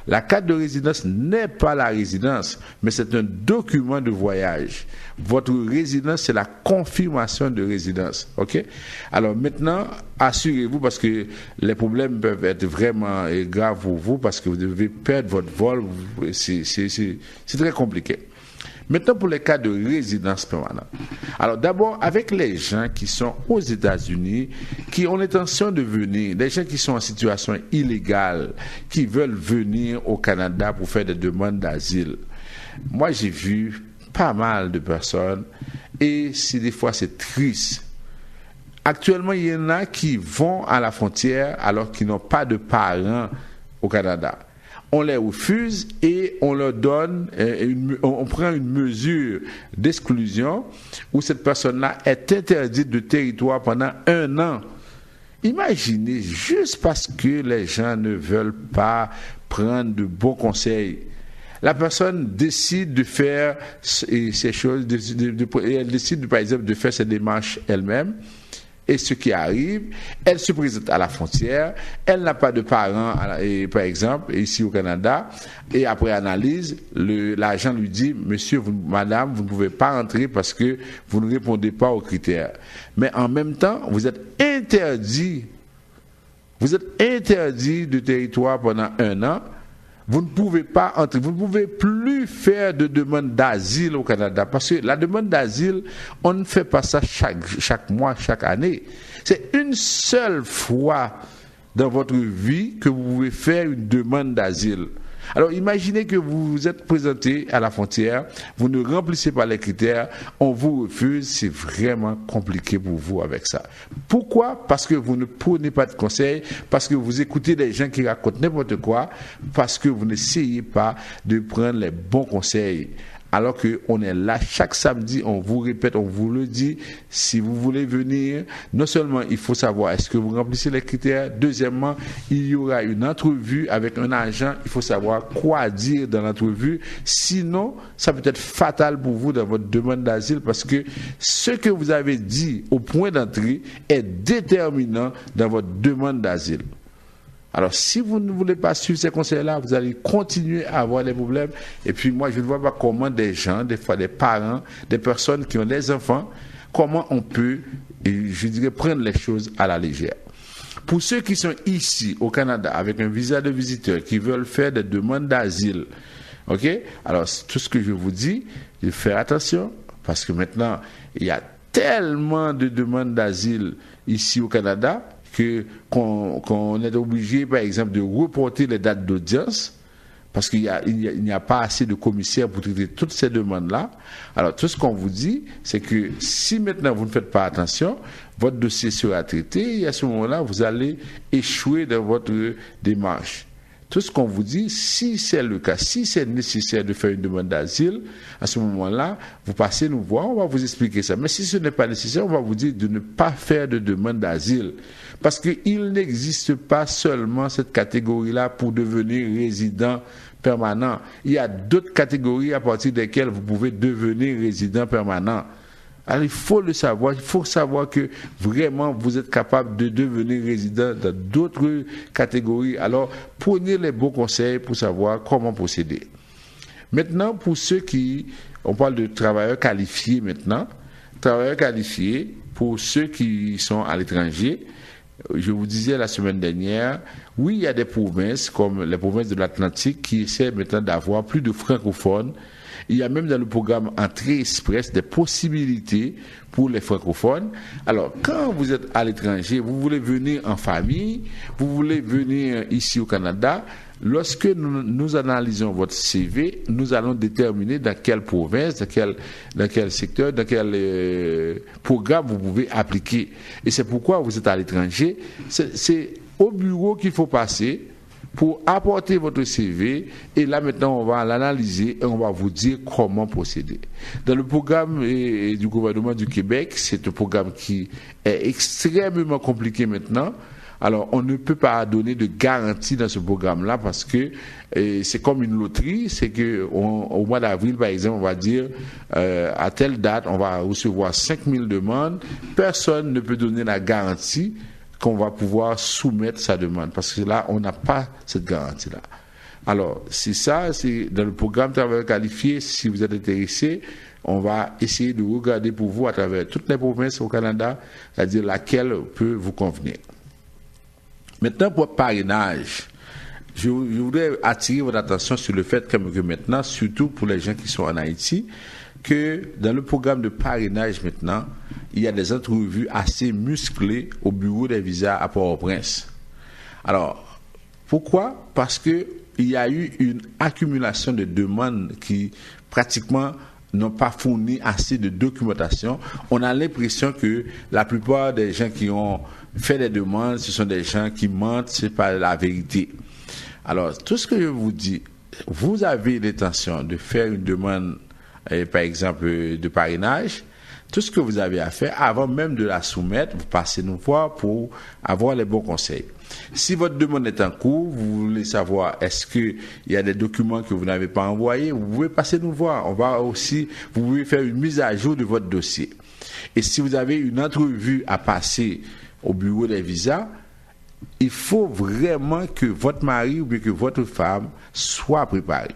La carte de résidence n'est pas la résidence, mais c'est un document de voyage. Votre résidence, c'est la confirmation de résidence. OK? Alors maintenant, assurez-vous, parce que les problèmes peuvent être vraiment graves pour vous, parce que vous devez perdre votre vol. C'est très compliqué. Maintenant, pour les cas de résidence permanente. Alors d'abord, avec les gens qui sont aux États-Unis, qui ont l'intention de venir, les gens qui sont en situation illégale, qui veulent venir au Canada pour faire des demandes d'asile. Moi, j'ai vu pas mal de personnes, et des fois c'est triste. Actuellement, il y en a qui vont à la frontière alors qu'ils n'ont pas de parents au Canada. On les refuse et on leur donne, on prend une mesure d'exclusion où cette personne-là est interdite de territoire pendant 1 an. Imaginez, juste parce que les gens ne veulent pas prendre de bons conseils. La personne décide de faire ces choses, elle décide par exemple de faire ses démarches elle-même. Et ce qui arrive, elle se présente à la frontière, elle n'a pas de parents, par exemple, ici au Canada, et après analyse, l'agent lui dit, monsieur, madame, vous ne pouvez pas rentrer parce que vous ne répondez pas aux critères. Mais en même temps, vous êtes interdit de territoire pendant 1 an. vous ne pouvez pas entrer, vous ne pouvez plus faire de demande d'asile au Canada, parce que la demande d'asile, on ne fait pas ça chaque mois, chaque année. C'est une seule fois dans votre vie que vous pouvez faire une demande d'asile. Alors imaginez que vous vous êtes présenté à la frontière, vous ne remplissez pas les critères, on vous refuse, c'est vraiment compliqué pour vous avec ça. Pourquoi? Parce que vous ne prenez pas de conseils, parce que vous écoutez des gens qui racontent n'importe quoi, parce que vous n'essayez pas de prendre les bons conseils. Alors qu'on est là chaque samedi, on vous répète, on vous le dit, si vous voulez venir, non seulement il faut savoir est-ce que vous remplissez les critères, deuxièmement, il y aura une entrevue avec un agent, il faut savoir quoi dire dans l'entrevue, sinon ça peut être fatal pour vous dans votre demande d'asile parce que ce que vous avez dit au point d'entrée est déterminant dans votre demande d'asile. Alors, si vous ne voulez pas suivre ces conseils-là, vous allez continuer à avoir des problèmes. Et puis, moi, je ne vois pas comment des gens, des fois des parents, des personnes qui ont des enfants, comment on peut, je dirais, prendre les choses à la légère. Pour ceux qui sont ici, au Canada, avec un visa de visiteur, qui veulent faire des demandes d'asile, ok? Alors, tout ce que je vous dis, de faire attention, parce que maintenant, il y a tellement de demandes d'asile ici au Canada, qu'on est obligé, par exemple, de reporter les dates d'audience parce qu'il n'y a pas assez de commissaires pour traiter toutes ces demandes-là. Alors, tout ce qu'on vous dit, c'est que si maintenant vous ne faites pas attention, votre dossier sera traité et à ce moment-là, vous allez échouer dans votre démarche. Tout ce qu'on vous dit, si c'est le cas, si c'est nécessaire de faire une demande d'asile, à ce moment-là, vous passez nous voir, on va vous expliquer ça. Mais si ce n'est pas nécessaire, on va vous dire de ne pas faire de demande d'asile. Parce qu'il n'existe pas seulement cette catégorie-là pour devenir résident permanent. Il y a d'autres catégories à partir desquelles vous pouvez devenir résident permanent. Alors il faut le savoir, il faut savoir que vraiment vous êtes capable de devenir résident dans d'autres catégories. Alors prenez les bons conseils pour savoir comment procéder. Maintenant, pour ceux qui, on parle de travailleurs qualifiés maintenant, travailleurs qualifiés, pour ceux qui sont à l'étranger, je vous disais la semaine dernière, oui, il y a des provinces comme les provinces de l'Atlantique qui essaient maintenant d'avoir plus de francophones. Il y a même dans le programme Entrée Express des possibilités pour les francophones. Alors, quand vous êtes à l'étranger, vous voulez venir en famille, vous voulez venir ici au Canada, lorsque nous analysons votre CV, nous allons déterminer dans quelle province, dans quel secteur, dans quel programme vous pouvez appliquer. Et c'est pourquoi vous êtes à l'étranger. C'est au bureau qu'il faut passer pour apporter votre CV, et là maintenant on va l'analyser et on va vous dire comment procéder. Dans le programme du gouvernement du Québec, c'est un programme qui est extrêmement compliqué maintenant. Alors on ne peut pas donner de garantie dans ce programme-là parce que c'est comme une loterie, c'est que au mois d'avril par exemple, on va dire à telle date on va recevoir 5000 demandes, personne ne peut donner la garantie qu'on va pouvoir soumettre sa demande, parce que là, on n'a pas cette garantie-là. Alors, c'est ça, c'est dans le programme Travailleurs qualifiés, si vous êtes intéressé, on va essayer de regarder pour vous à travers toutes les provinces au Canada, c'est-à-dire laquelle peut vous convenir. Maintenant, pour le parrainage, je voudrais attirer votre attention sur le fait que maintenant, surtout pour les gens qui sont en Haïti, que dans le programme de parrainage maintenant, il y a des entrevues assez musclées au bureau des visas à Port-au-Prince. Alors, pourquoi? Parce qu'il y a eu une accumulation de demandes qui pratiquement n'ont pas fourni assez de documentation. On a l'impression que la plupart des gens qui ont fait des demandes, ce sont des gens qui mentent, c'est pas la vérité. Alors, tout ce que je vous dis, vous avez l'intention de faire une demande, par exemple, de parrainage, tout ce que vous avez à faire, avant même de la soumettre, vous passez nous voir pour avoir les bons conseils. Si votre demande est en cours, vous voulez savoir est-ce qu'il y a des documents que vous n'avez pas envoyés, vous pouvez passer nous voir. On va aussi, vous pouvez faire une mise à jour de votre dossier. Et si vous avez une entrevue à passer au bureau des visas, il faut vraiment que votre mari ou bien que votre femme soit préparé.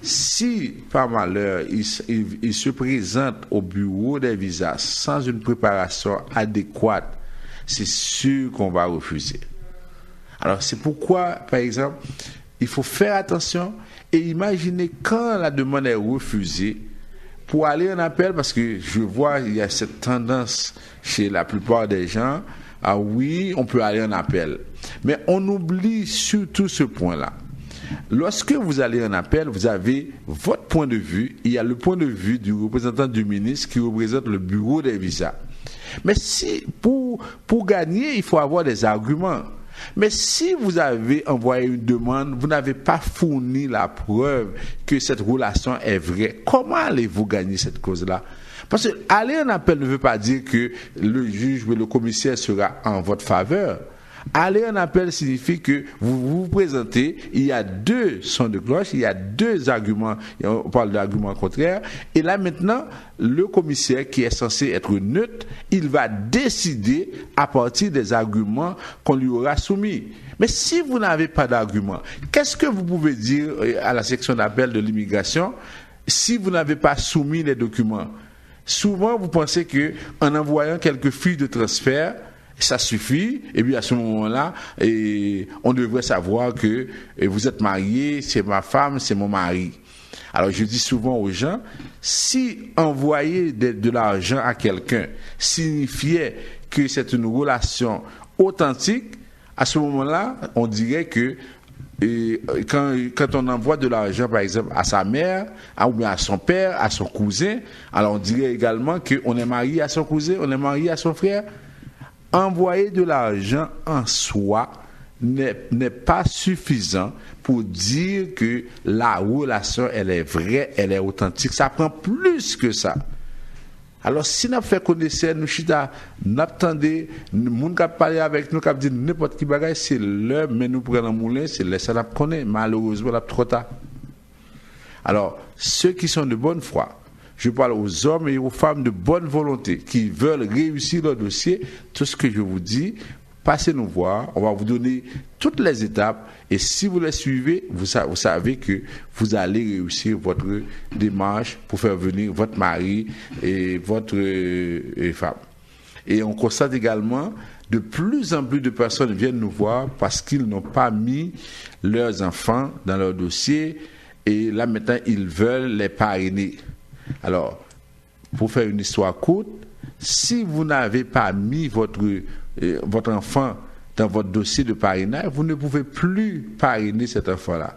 Si, par malheur, il se présente au bureau des visas sans une préparation adéquate, c'est sûr qu'on va refuser. Alors, c'est pourquoi, par exemple, il faut faire attention et imaginer quand la demande est refusée pour aller en appel, parce que je vois il y a cette tendance chez la plupart des gens, ah oui, on peut aller en appel. Mais on oublie surtout ce point-là. Lorsque vous allez en appel, vous avez votre point de vue, il y a le point de vue du représentant du ministre qui représente le bureau des visas. Mais si pour gagner, il faut avoir des arguments. Mais si vous avez envoyé une demande, vous n'avez pas fourni la preuve que cette relation est vraie, comment allez-vous gagner cette cause-là? Parce que aller en appel ne veut pas dire que le juge ou le commissaire sera en votre faveur. Aller en appel signifie que vous vous présentez, il y a deux sons de cloche, il y a deux arguments, on parle d'arguments contraires, et là maintenant, le commissaire qui est censé être neutre, il va décider à partir des arguments qu'on lui aura soumis. Mais si vous n'avez pas d'arguments, qu'est-ce que vous pouvez dire à la section d'appel de l'immigration si vous n'avez pas soumis les documents? Souvent, vous pensez que en envoyant quelques fiches de transfert, ça suffit, et puis à ce moment-là, on devrait savoir que vous êtes marié, c'est ma femme, c'est mon mari. Alors je dis souvent aux gens, si envoyer de l'argent à quelqu'un signifiait que c'est une relation authentique, à ce moment-là, on dirait que quand on envoie de l'argent, par exemple, à sa mère, ou bien à son père, à son cousin, alors on dirait également qu'on est marié à son cousin, on est marié à son frère. Envoyer de l'argent en soi n'est pas suffisant pour dire que la relation, elle est vraie, elle est authentique. Ça prend plus que ça. Alors, si nous faisons connaître, nous chita, nous attendons, nous qui parlé avec nous, qui dit n'importe qui bagaille, c'est l'heure, mais nous prenons un moulin, c'est l'heure, ça nous connaît. Malheureusement, là, trop tard. Alors, ceux qui sont de bonne foi, je parle aux hommes et aux femmes de bonne volonté qui veulent réussir leur dossier. Tout ce que je vous dis, passez nous voir. On va vous donner toutes les étapes. Et si vous les suivez, vous savez que vous allez réussir votre démarche pour faire venir votre mari et votre femme. Et on constate également de plus en plus de personnes viennent nous voir parce qu'ils n'ont pas mis leurs enfants dans leur dossier. Et là maintenant, ils veulent les parrainer. Alors, pour faire une histoire courte, si vous n'avez pas mis votre enfant dans votre dossier de parrainage, vous ne pouvez plus parrainer cet enfant-là.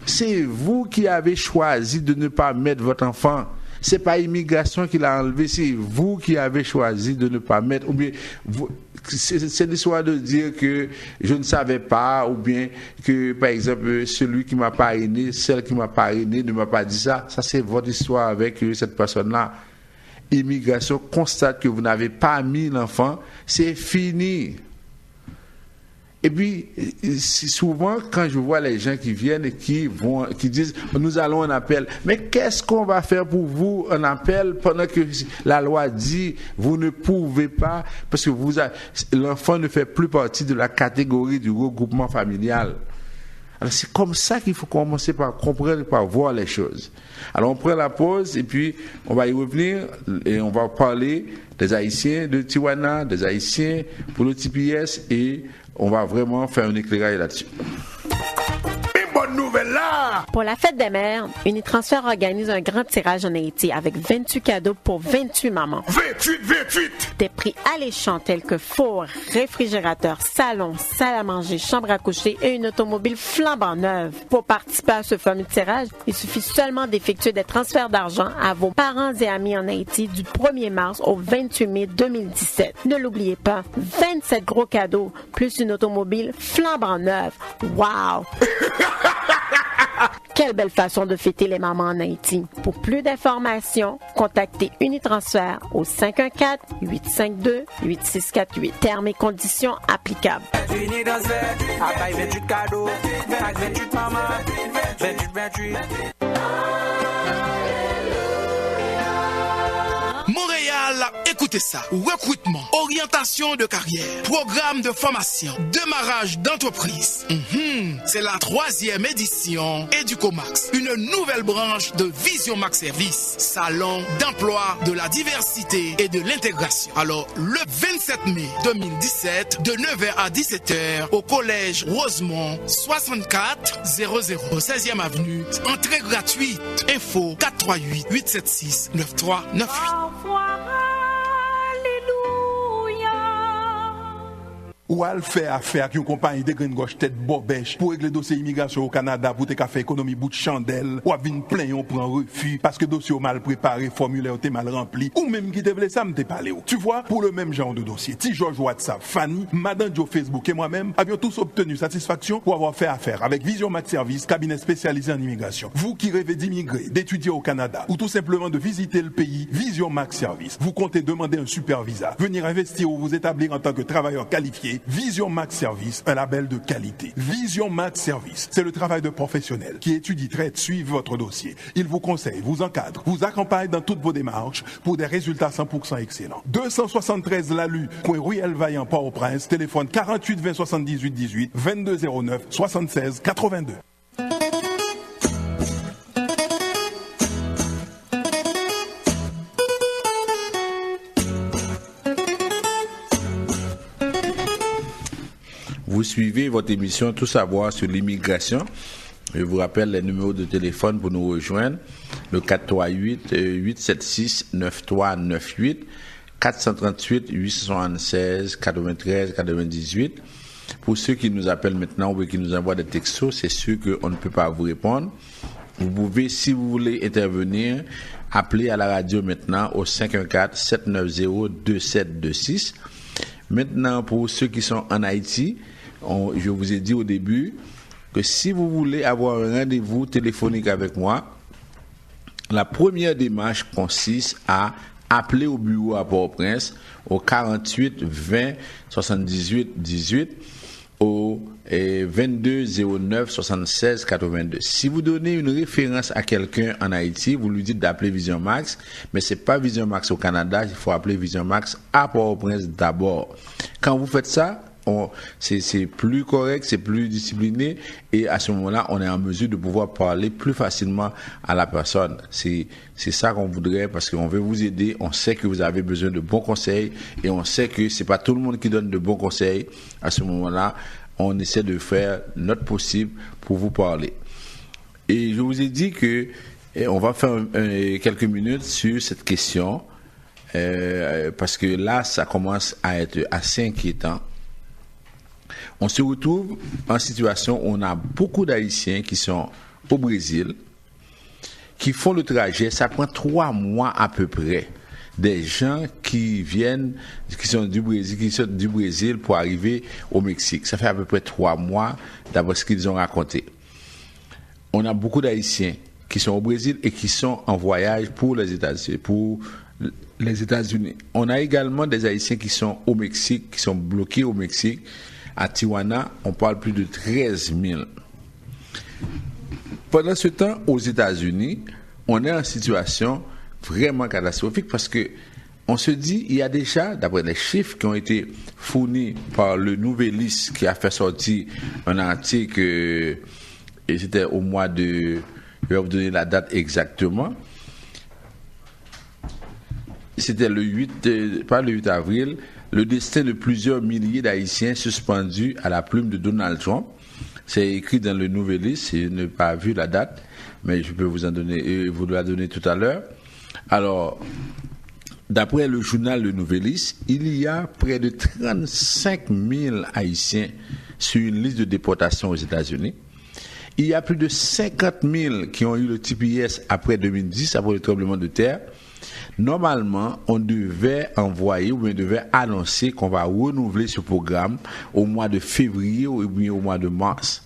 C'est vous qui avez choisi de ne pas mettre votre enfant. C'est pas immigration qui l'a enlevé, c'est vous qui avez choisi de ne pas mettre. Ou bien, c'est l'histoire de dire que je ne savais pas, ou bien que, par exemple, celui qui m'a parrainé, celle qui m'a parrainé ne m'a pas dit ça. Ça, c'est votre histoire avec cette personne-là. Immigration constate que vous n'avez pas mis l'enfant, c'est fini. Et puis, souvent, quand je vois les gens qui viennent et qui disent, nous allons en appel. Mais qu'est-ce qu'on va faire pour vous en appel pendant que la loi dit, vous ne pouvez pas, parce que l'enfant ne fait plus partie de la catégorie du regroupement familial. Alors, c'est comme ça qu'il faut commencer par comprendre, par voir les choses. Alors, on prend la pause et puis on va y revenir et on va parler des Haïtiens de Tijuana, des Haïtiens pour le TPS et on va vraiment faire un éclairage là-dessus. Bonne nouvelle là! Pour la fête des mères, Unitransfert organise un grand tirage en Haïti avec 28 cadeaux pour 28 mamans. 28! Des prix alléchants tels que four, réfrigérateur, salon, salle à manger, chambre à coucher et une automobile flambant neuve. Pour participer à ce fameux tirage, il suffit seulement d'effectuer des transferts d'argent à vos parents et amis en Haïti du 1er mars au 28 mai 2017. Ne l'oubliez pas, 27 gros cadeaux plus une automobile flambant neuve. Wow! Quelle belle façon de fêter les mamans en Haïti. Pour plus d'informations, contactez Unitransfert au 514-852-8648. Termes et conditions applicables. Montréal Montréal, écoutez ça. Recrutement, orientation de carrière, programme de formation, démarrage d'entreprise. C'est la 3e édition Educomax, une nouvelle branche de Vision Max Service, salon d'emploi de la diversité et de l'intégration. Alors, le 27 mai 2017, de 9h à 17h, au collège Rosemont, 64 00, 16e avenue, entrée gratuite. Info 438 876 9398. Ou al fait affaire avec une compagnie de graines gauche tête bobèche pour régler dossier immigration au Canada pour te faire économie bout de chandelle ou à vin plein on prend refus parce que dossier mal préparé, formulaire t'es mal rempli ou même qui te voulait ça me t'es parlé. Tu vois, pour le même genre de dossier, Ti George WhatsApp, Fanny, Madame Joe Facebook et moi-même avions tous obtenu satisfaction pour avoir fait affaire avec Vision Max Service, cabinet spécialisé en immigration. Vous qui rêvez d'immigrer, d'étudier au Canada ou tout simplement de visiter le pays, Vision Max Service, vous comptez demander un super visa, venir investir ou vous établir en tant que travailleur qualifié. Vision Max Service, un label de qualité. Vision Max Service, c'est le travail de professionnels qui étudie, traite, suivent votre dossier. Il vous conseille, vous encadre, vous accompagne dans toutes vos démarches pour des résultats 100% excellents. 273 Lalu, coin Ruelle Vaillant, Port-au-Prince, téléphone 48 20 78 18, 22 09 76 82. Vous suivez votre émission Tout savoir sur l'immigration. Je vous rappelle les numéros de téléphone pour nous rejoindre. Le 438 876 9398, 438 876 93 98. Pour ceux qui nous appellent maintenant ou qui nous envoient des textos, c'est sûr qu'on ne peut pas vous répondre. Vous pouvez, si vous voulez intervenir, appeler à la radio maintenant au 514-790-2726. Maintenant, pour ceux qui sont en Haïti, je vous ai dit au début que si vous voulez avoir un rendez-vous téléphonique avec moi, la première démarche consiste à appeler au bureau à Port-au-Prince au 48 20 78 18 au 22 09 76 82. Si vous donnez une référence à quelqu'un en Haïti, vous lui dites d'appeler Vision Max, mais c'est pas Vision Max au Canada, il faut appeler Vision Max à Port-au-Prince d'abord. Quand vous faites ça, c'est plus correct, c'est plus discipliné et à ce moment-là, on est en mesure de pouvoir parler plus facilement à la personne. C'est ça qu'on voudrait parce qu'on veut vous aider, on sait que vous avez besoin de bons conseils et on sait que c'est pas tout le monde qui donne de bons conseils. À ce moment-là, on essaie de faire notre possible pour vous parler. Et je vous ai dit que on va faire quelques minutes sur cette question parce que là, ça commence à être assez inquiétant. On se retrouve en situation où on a beaucoup d'Haïtiens qui sont au Brésil, qui font le trajet, ça prend 3 mois à peu près. Des gens qui sont du Brésil pour arriver au Mexique. Ça fait à peu près 3 mois d'après ce qu'ils ont raconté. On a beaucoup d'Haïtiens qui sont au Brésil et qui sont en voyage pour les États-Unis. On a également des Haïtiens qui sont au Mexique, qui sont bloqués au Mexique. À Tijuana, on parle plus de 13 000. Pendant ce temps, aux États-Unis, on est en situation vraiment catastrophique parce que on se dit, il y a déjà, d'après les chiffres qui ont été fournis par le Nouvelliste qui a fait sortir un article, et c'était au mois de, je vais vous donner la date exactement, c'était le 8 avril, le destin de plusieurs milliers d'Haïtiens suspendus à la plume de Donald Trump. C'est écrit dans le Nouvelliste, je n'ai pas vu la date, mais je peux vous la donner tout à l'heure. Alors, d'après le journal Le Nouvelliste, il y a près de 35 000 Haïtiens sur une liste de déportation aux États-Unis. Il y a plus de 50 000 qui ont eu le TPS après 2010, après le tremblement de terre. Normalement, on devait envoyer ou bien devait annoncer qu'on va renouveler ce programme au mois de février ou bien au mois de mars.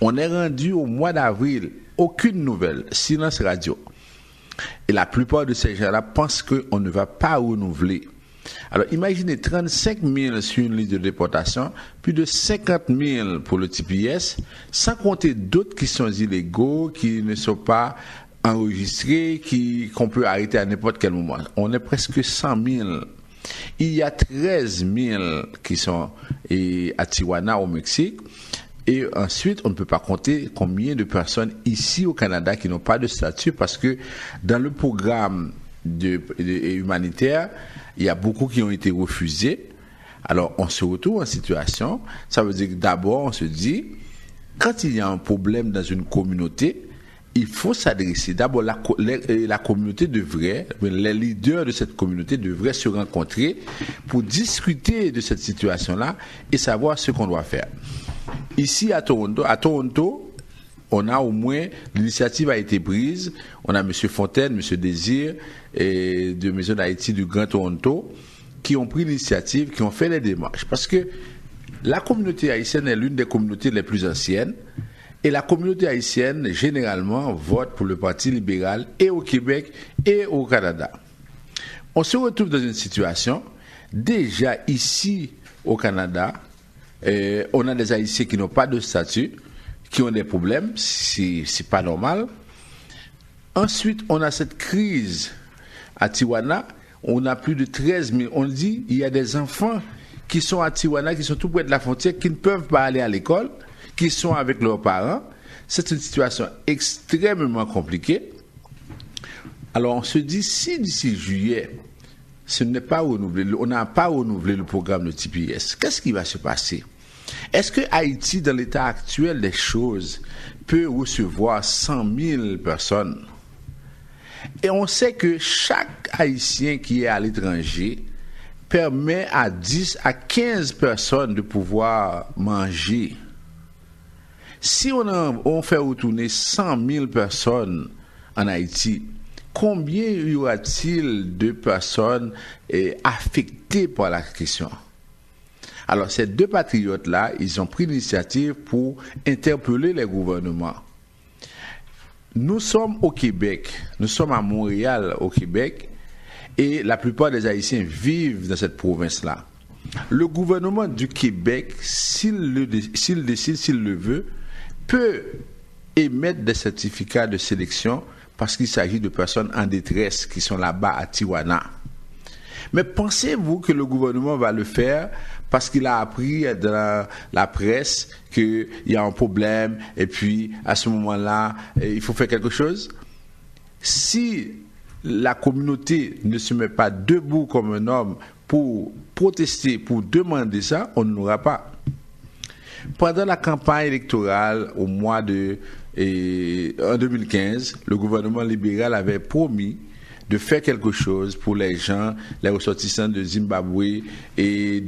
On est rendu au mois d'avril, aucune nouvelle, silence radio. Et la plupart de ces gens-là pensent qu'on ne va pas renouveler. Alors imaginez 35 000 sur une liste de déportation, plus de 50 000 pour le TPS, sans compter d'autres qui sont illégaux, qui ne sont pas enregistrés qu'on peut arrêter à n'importe quel moment. On est presque 100 000. Il y a 13 000 qui sont à Tijuana au Mexique. Et ensuite, on ne peut pas compter combien de personnes ici au Canada qui n'ont pas de statut, parce que dans le programme humanitaire, il y a beaucoup qui ont été refusés. Alors, on se retrouve en situation, ça veut dire que d'abord, on se dit, quand il y a un problème dans une communauté, il faut s'adresser. D'abord, la communauté devrait, les leaders de cette communauté devraient se rencontrer pour discuter de cette situation-là et savoir ce qu'on doit faire. Ici à Toronto, on a au moins, l'initiative a été prise. On a M. Fontaine, M. Désir et de Maison d'Haïti du Grand Toronto qui ont pris l'initiative, qui ont fait les démarches. Parce que la communauté haïtienne est l'une des communautés les plus anciennes. Et la communauté haïtienne, généralement, vote pour le Parti libéral et au Québec et au Canada. On se retrouve dans une situation, déjà ici au Canada, on a des Haïtiens qui n'ont pas de statut, qui ont des problèmes, c'est pas normal. Ensuite, on a cette crise à Tijuana, on a plus de 13 000, on dit, il y a des enfants qui sont à Tijuana, qui sont tout près de la frontière, qui ne peuvent pas aller à l'école, qui sont avec leurs parents. C'est une situation extrêmement compliquée. Alors on se dit, si d'ici juillet, ce n'est pas renouvelé, on n'a pas renouvelé le programme de TPS, qu'est-ce qui va se passer? Est-ce que Haïti, dans l'état actuel des choses, peut recevoir 100 000 personnes? Et on sait que chaque Haïtien qui est à l'étranger permet à 10 à 15 personnes de pouvoir manger. Si on fait retourner 100 000 personnes en Haïti, combien y aura-t-il de personnes affectées par la question? Alors, ces deux patriotes-là, ils ont pris l'initiative pour interpeller les gouvernements. Nous sommes au Québec, nous sommes à Montréal, au Québec, et la plupart des Haïtiens vivent dans cette province-là. Le gouvernement du Québec, s'il décide, s'il le veut, peut émettre des certificats de sélection parce qu'il s'agit de personnes en détresse qui sont là-bas à Tijuana. Mais pensez-vous que le gouvernement va le faire parce qu'il a appris dans la presse qu'il y a un problème et puis à ce moment-là, il faut faire quelque chose? Si la communauté ne se met pas debout comme un homme pour protester, pour demander ça, on ne l'aura pas. Pendant la campagne électorale en 2015, le gouvernement libéral avait promis de faire quelque chose pour les gens, les ressortissants de Zimbabwe et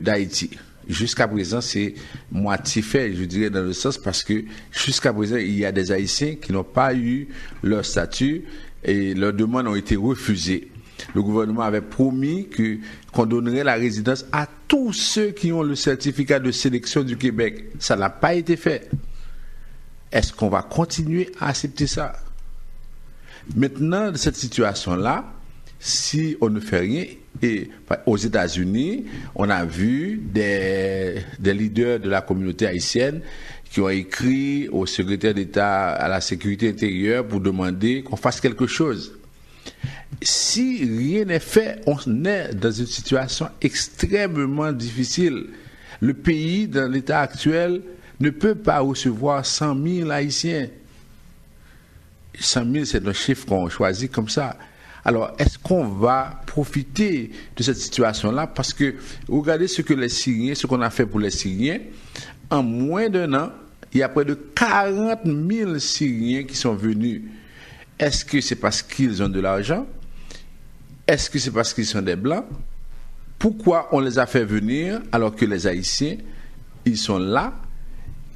d'Haïti. Jusqu'à présent, c'est moitié fait, je dirais, dans le sens parce que jusqu'à présent, il y a des Haïtiens qui n'ont pas eu leur statut et leurs demandes ont été refusées. Le gouvernement avait promis qu'on donnerait la résidence à tous ceux qui ont le certificat de sélection du Québec. Ça n'a pas été fait. Est-ce qu'on va continuer à accepter ça? Maintenant, dans cette situation-là, si on ne fait rien, et aux États-Unis, on a vu des leaders de la communauté haïtienne qui ont écrit au secrétaire d'État à la sécurité intérieure pour demander qu'on fasse quelque chose. Si rien n'est fait, on est dans une situation extrêmement difficile. Le pays, dans l'état actuel, ne peut pas recevoir 100 000 Haïtiens. 100 000, c'est un chiffre qu'on choisit comme ça. Alors, est-ce qu'on va profiter de cette situation-là? Parce que, regardez ce qu'on a fait pour les Syriens. En moins d'un an, il y a près de 40 000 Syriens qui sont venus. Est-ce que c'est parce qu'ils ont de l'argent? Est-ce que c'est parce qu'ils sont des Blancs? Pourquoi on les a fait venir alors que les Haïtiens, ils sont là?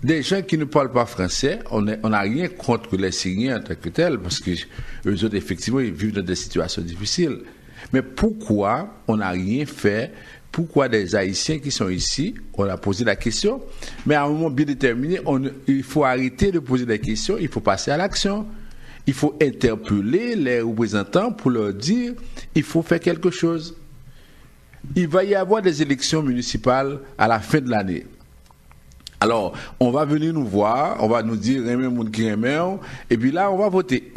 Des gens qui ne parlent pas français, on n'a rien contre les Syriens en tant que tels, parce que eux autres, effectivement, ils vivent dans des situations difficiles. Mais pourquoi on n'a rien fait? Pourquoi des Haïtiens qui sont ici, on a posé la question, mais à un moment bien déterminé, il faut arrêter de poser des questions, il faut passer à l'action. Il faut interpeller les représentants pour leur dire il faut faire quelque chose. Il va y avoir des élections municipales à la fin de l'année. Alors, on va venir nous voir, on va nous dire et puis là, on va voter.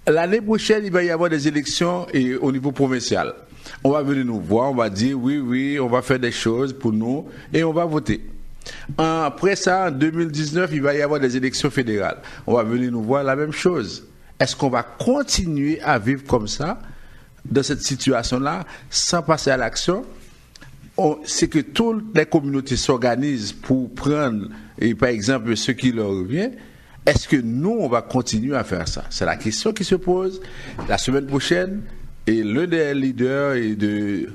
l'année prochaine, il va y avoir des élections au niveau provincial. On va venir nous voir, on va dire oui, on va faire des choses pour nous et on va voter. Après ça, en 2019, il va y avoir des élections fédérales. On va venir nous voir la même chose. Est-ce qu'on va continuer à vivre comme ça, dans cette situation-là, sans passer à l'action? C'est que toutes les communautés s'organisent pour prendre, et par exemple, ce qui leur revient. Est-ce que nous, on va continuer à faire ça? C'est la question qui se pose. La semaine prochaine, et l'un des leaders de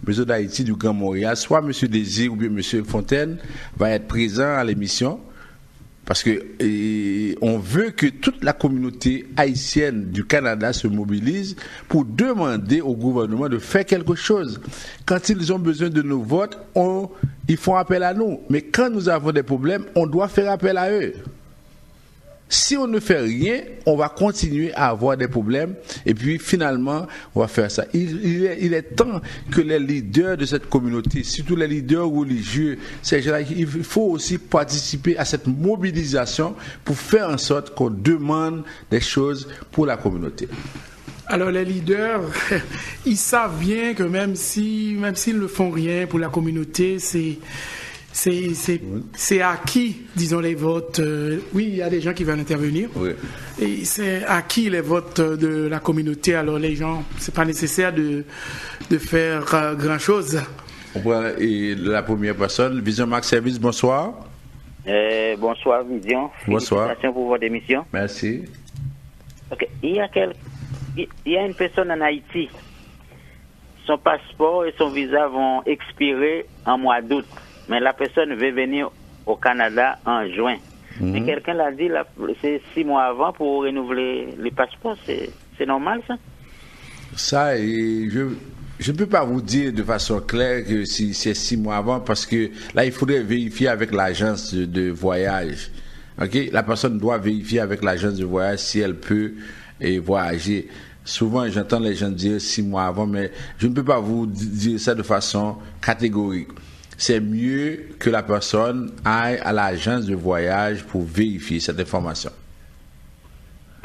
Maison d'Haïti du Grand Montréal, soit M. Désir ou bien M. Fontaine, va être présent à l'émission. Parce que on veut que toute la communauté haïtienne du Canada se mobilise pour demander au gouvernement de faire quelque chose. Quand ils ont besoin de nos votes, ils font appel à nous. Mais quand nous avons des problèmes, on doit faire appel à eux. Si on ne fait rien, on va continuer à avoir des problèmes et puis finalement, on va faire ça. Il est temps que les leaders de cette communauté, surtout les leaders religieux, ces gens-là, il faut aussi participer à cette mobilisation pour faire en sorte qu'on demande des choses pour la communauté. Alors les leaders, ils savent bien que même s'ils ne font rien pour la communauté, c'est acquis, disons, les votes. Oui, il y a des gens qui veulent intervenir. Oui. Et c'est acquis les votes de la communauté. Alors les gens, c'est pas nécessaire de faire grand-chose. Et la première personne, Vision Max Service, bonsoir. Bonsoir, Vision. Bonsoir. Félicitations pour votre émission. Merci. Okay. Il y a une personne en Haïti. Son passeport et son visa vont expirer en mois d'août. Mais la personne veut venir au Canada en juin. Mais quelqu'un l'a dit, c'est 6 mois avant pour renouveler les passeports. C'est normal, ça? Ça, je ne peux pas vous dire de façon claire que si c'est 6 mois avant, parce que là, il faudrait vérifier avec l'agence de voyage. Okay? La personne doit vérifier avec l'agence de voyage si elle peut voyager. Souvent, j'entends les gens dire 6 mois avant, mais je ne peux pas vous dire ça de façon catégorique. C'est mieux que la personne aille à l'agence de voyage pour vérifier cette information.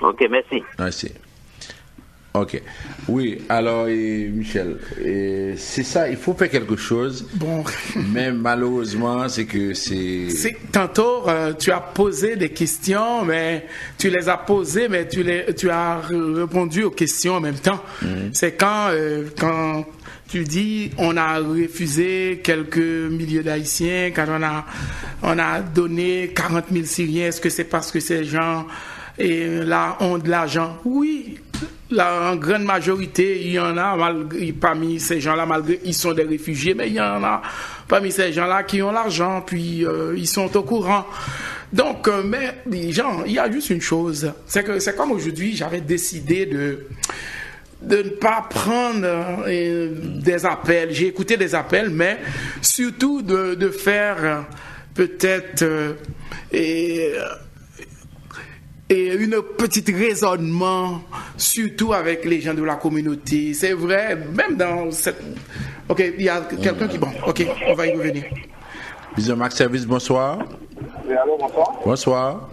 Ok, merci. Merci. Ok. Oui, alors, Michel, c'est ça, il faut faire quelque chose. Bon. Mais malheureusement, c'est que Tantôt, tu as posé des questions, mais tu les as posées, mais tu as répondu aux questions en même temps. C'est quand tu dis on a refusé quelques milliers d'Haïtiens, quand on a donné 40 000 Syriens, est-ce que c'est parce que ces gens ont de l'argent? Oui. En grande majorité, il y en a parmi ces gens-là, malgré ils sont des réfugiés, mais il y en a parmi ces gens-là qui ont l'argent, puis ils sont au courant. Donc, mais les gens, il y a juste une chose, c'est comme aujourd'hui, j'avais décidé de ne pas prendre des appels. J'ai écouté des appels, mais surtout de faire peut-être et une petite raisonnement, surtout avec les gens de la communauté. C'est vrai, même dans cette... Ok, il y a quelqu'un qui... Bon, ok, on va y revenir. Vision Max Service, bonsoir. Oui, allô, bonsoir. Bonsoir.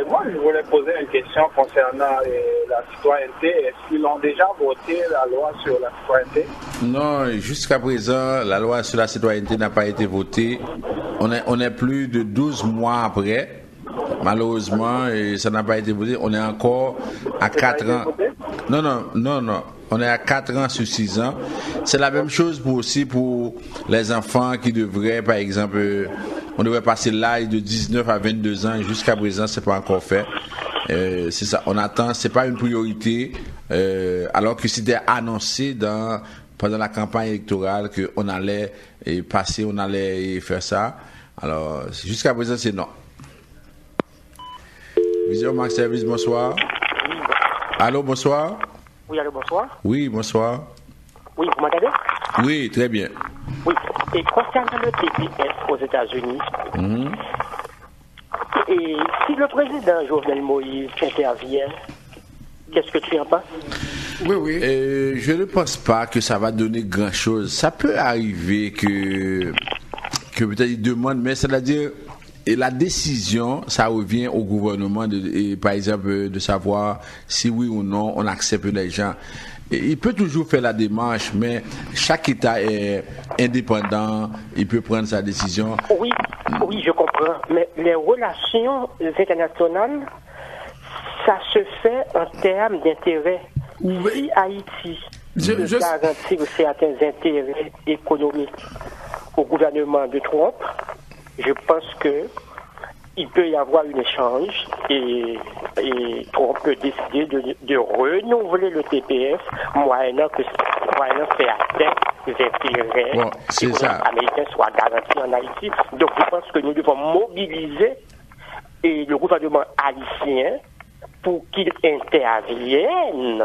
Moi, je voulais poser une question concernant la citoyenneté. Est-ce qu'ils ont déjà voté la loi sur la citoyenneté? Non, jusqu'à présent, la loi sur la citoyenneté n'a pas été votée. On est plus de 12 mois après. Malheureusement, ça n'a pas été voté. On est encore à 4 ans. Non. On est à 4 ans sur 6 ans. C'est la même chose aussi pour les enfants qui devraient, par exemple, on devrait passer l'âge de 19 à 22 ans. Jusqu'à présent, c'est pas encore fait. C'est ça. On attend. C'est pas une priorité. Alors que c'était annoncé pendant la campagne électorale qu'on allait passer, on allait faire ça. Alors, jusqu'à présent, c'est non. Vision Max Service, bonsoir. Allô, bonsoir. Oui, allô, bonsoir. Oui, bonsoir. Oui, vous m'entendez? Oui, très bien. Oui, et concernant le TPS aux États-Unis, et si le président Jovenel Moïse intervient, qu'est-ce que tu en penses? Oui. Je ne pense pas que ça va donner grand-chose. Ça peut arriver que peut-être il demande, mais c'est-à-dire... et la décision, ça revient au gouvernement, par exemple, de savoir si oui ou non on accepte les gens. Il peut toujours faire la démarche, mais chaque État est indépendant, il peut prendre sa décision. Oui, je comprends. Mais les relations internationales, ça se fait en termes d'intérêt. Si Haïti garantit certains intérêts économiques au gouvernement de Trump, je pense que il peut y avoir un échange et Trump peut décider de renouveler le TPS moyennant fait atteindre les intérêts américains soient garantis en Haïti. Donc je pense que nous devons mobiliser le gouvernement haïtien pour qu'il intervienne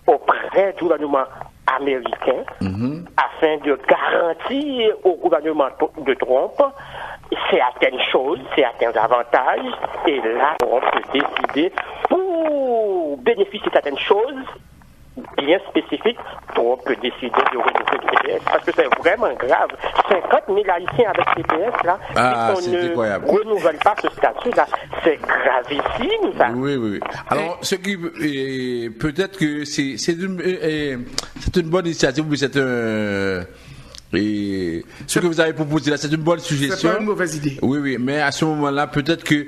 auprès du gouvernement américain afin de garantir au gouvernement de Trump certaines choses, certains avantages, et là on peut décider pour bénéficier de certaines choses bien spécifiques, on peut décider de renouveler le TPS, parce que c'est vraiment grave. 50 000 Haïtiens avec TPS, là, si on ne renouvelle pas ce statut-là, c'est gravissime, ça. Oui. Alors, ce qui, peut-être que c'est une bonne initiative, mais c'est et ce que vous avez proposé là, c'est une bonne suggestion. C'est pas une mauvaise idée. Oui, mais à ce moment-là, peut-être que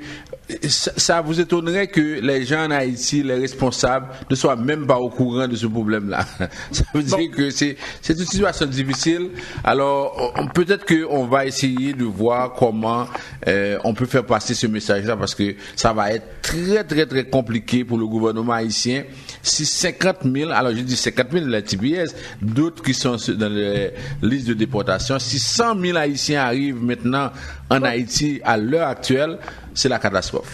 ça vous étonnerait que les gens en Haïti, les responsables, ne soient même pas au courant de ce problème-là. Ça veut dire que c'est une situation difficile. Alors, peut-être qu'on va essayer de voir comment on peut faire passer ce message-là, parce que ça va être très, très, très compliqué pour le gouvernement haïtien. Si 50 000, alors je dis 50 000 de la TPS, d'autres qui sont dans les listes de déportation, si 100 000 Haïtiens arrivent maintenant en Haïti à l'heure actuelle, c'est la catastrophe.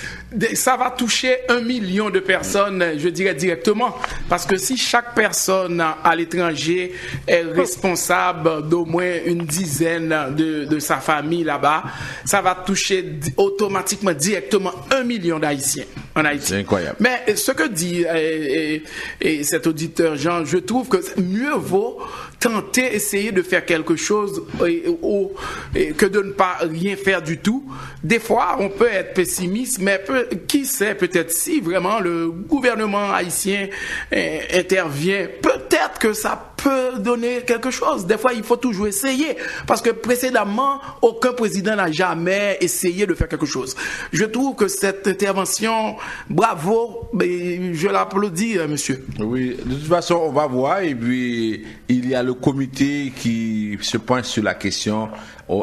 Ça va toucher 1 million de personnes, je dirais directement, parce que si chaque personne à l'étranger est responsable d'au moins une dizaine de sa famille là-bas, ça va toucher automatiquement, directement 1 million d'Haïtiens en Haïti. C'est incroyable. Mais ce que dit cet auditeur Jean, je trouve que mieux vaut tenter, essayer de faire quelque chose que de ne pas rien faire du tout. Des fois, on peut être pessimiste, mais qui sait, peut-être si vraiment le gouvernement haïtien intervient, peut-être que ça peut donner quelque chose. Des fois, il faut toujours essayer, parce que précédemment, aucun président n'a jamais essayé de faire quelque chose. Je trouve que cette intervention, bravo, mais je l'applaudis, monsieur. Oui, de toute façon, on va voir, et puis il y a le comité qui se penche sur la question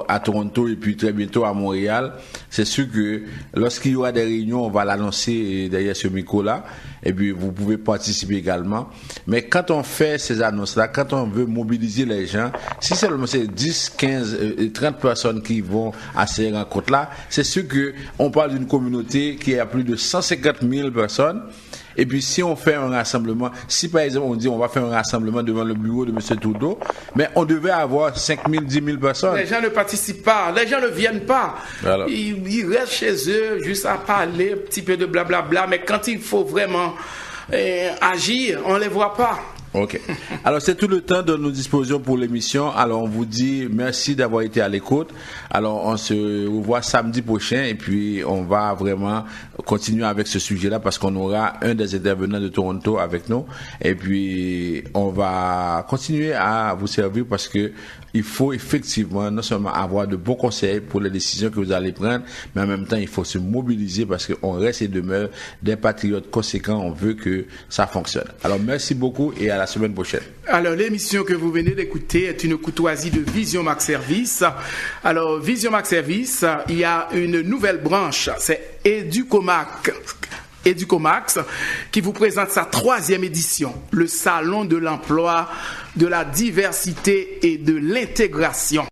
à Toronto et puis très bientôt à Montréal. C'est sûr que lorsqu'il y aura des réunions, on va l'annoncer derrière ce micro-là, et puis vous pouvez participer également. Mais quand on fait ces annonces-là, quand on veut mobiliser les gens, si seulement c'est 10, 15, 30 personnes qui vont à ces rencontres-là, c'est sûr qu'on parle d'une communauté qui a plus de 150 000 personnes. Et puis si on fait un rassemblement, si par exemple on dit on va faire un rassemblement devant le bureau de M. Trudeau, mais on devait avoir 5 000, 10 000 personnes. Les gens ne participent pas, les gens ne viennent pas. Alors. Ils restent chez eux juste à parler un petit peu de blablabla, mais quand il faut vraiment agir, on ne les voit pas. Ok. Alors c'est tout le temps dont nous disposons pour l'émission. Alors on vous dit merci d'avoir été à l'écoute. Alors on se revoit samedi prochain et puis on va vraiment continuer avec ce sujet-là parce qu'on aura un des intervenants de Toronto avec nous et puis on va continuer à vous servir parce que il faut effectivement non seulement avoir de bons conseils pour les décisions que vous allez prendre, mais en même temps il faut se mobiliser parce qu'on reste et demeure des patriotes conséquents. On veut que ça fonctionne. Alors merci beaucoup et à la semaine prochaine. Alors l'émission que vous venez d'écouter est une courtoisie de Vision Max Service. Alors Vision Max Service, il y a une nouvelle branche, c'est Educomax qui vous présente sa 3e édition, le salon de l'emploi, de la diversité et de l'intégration.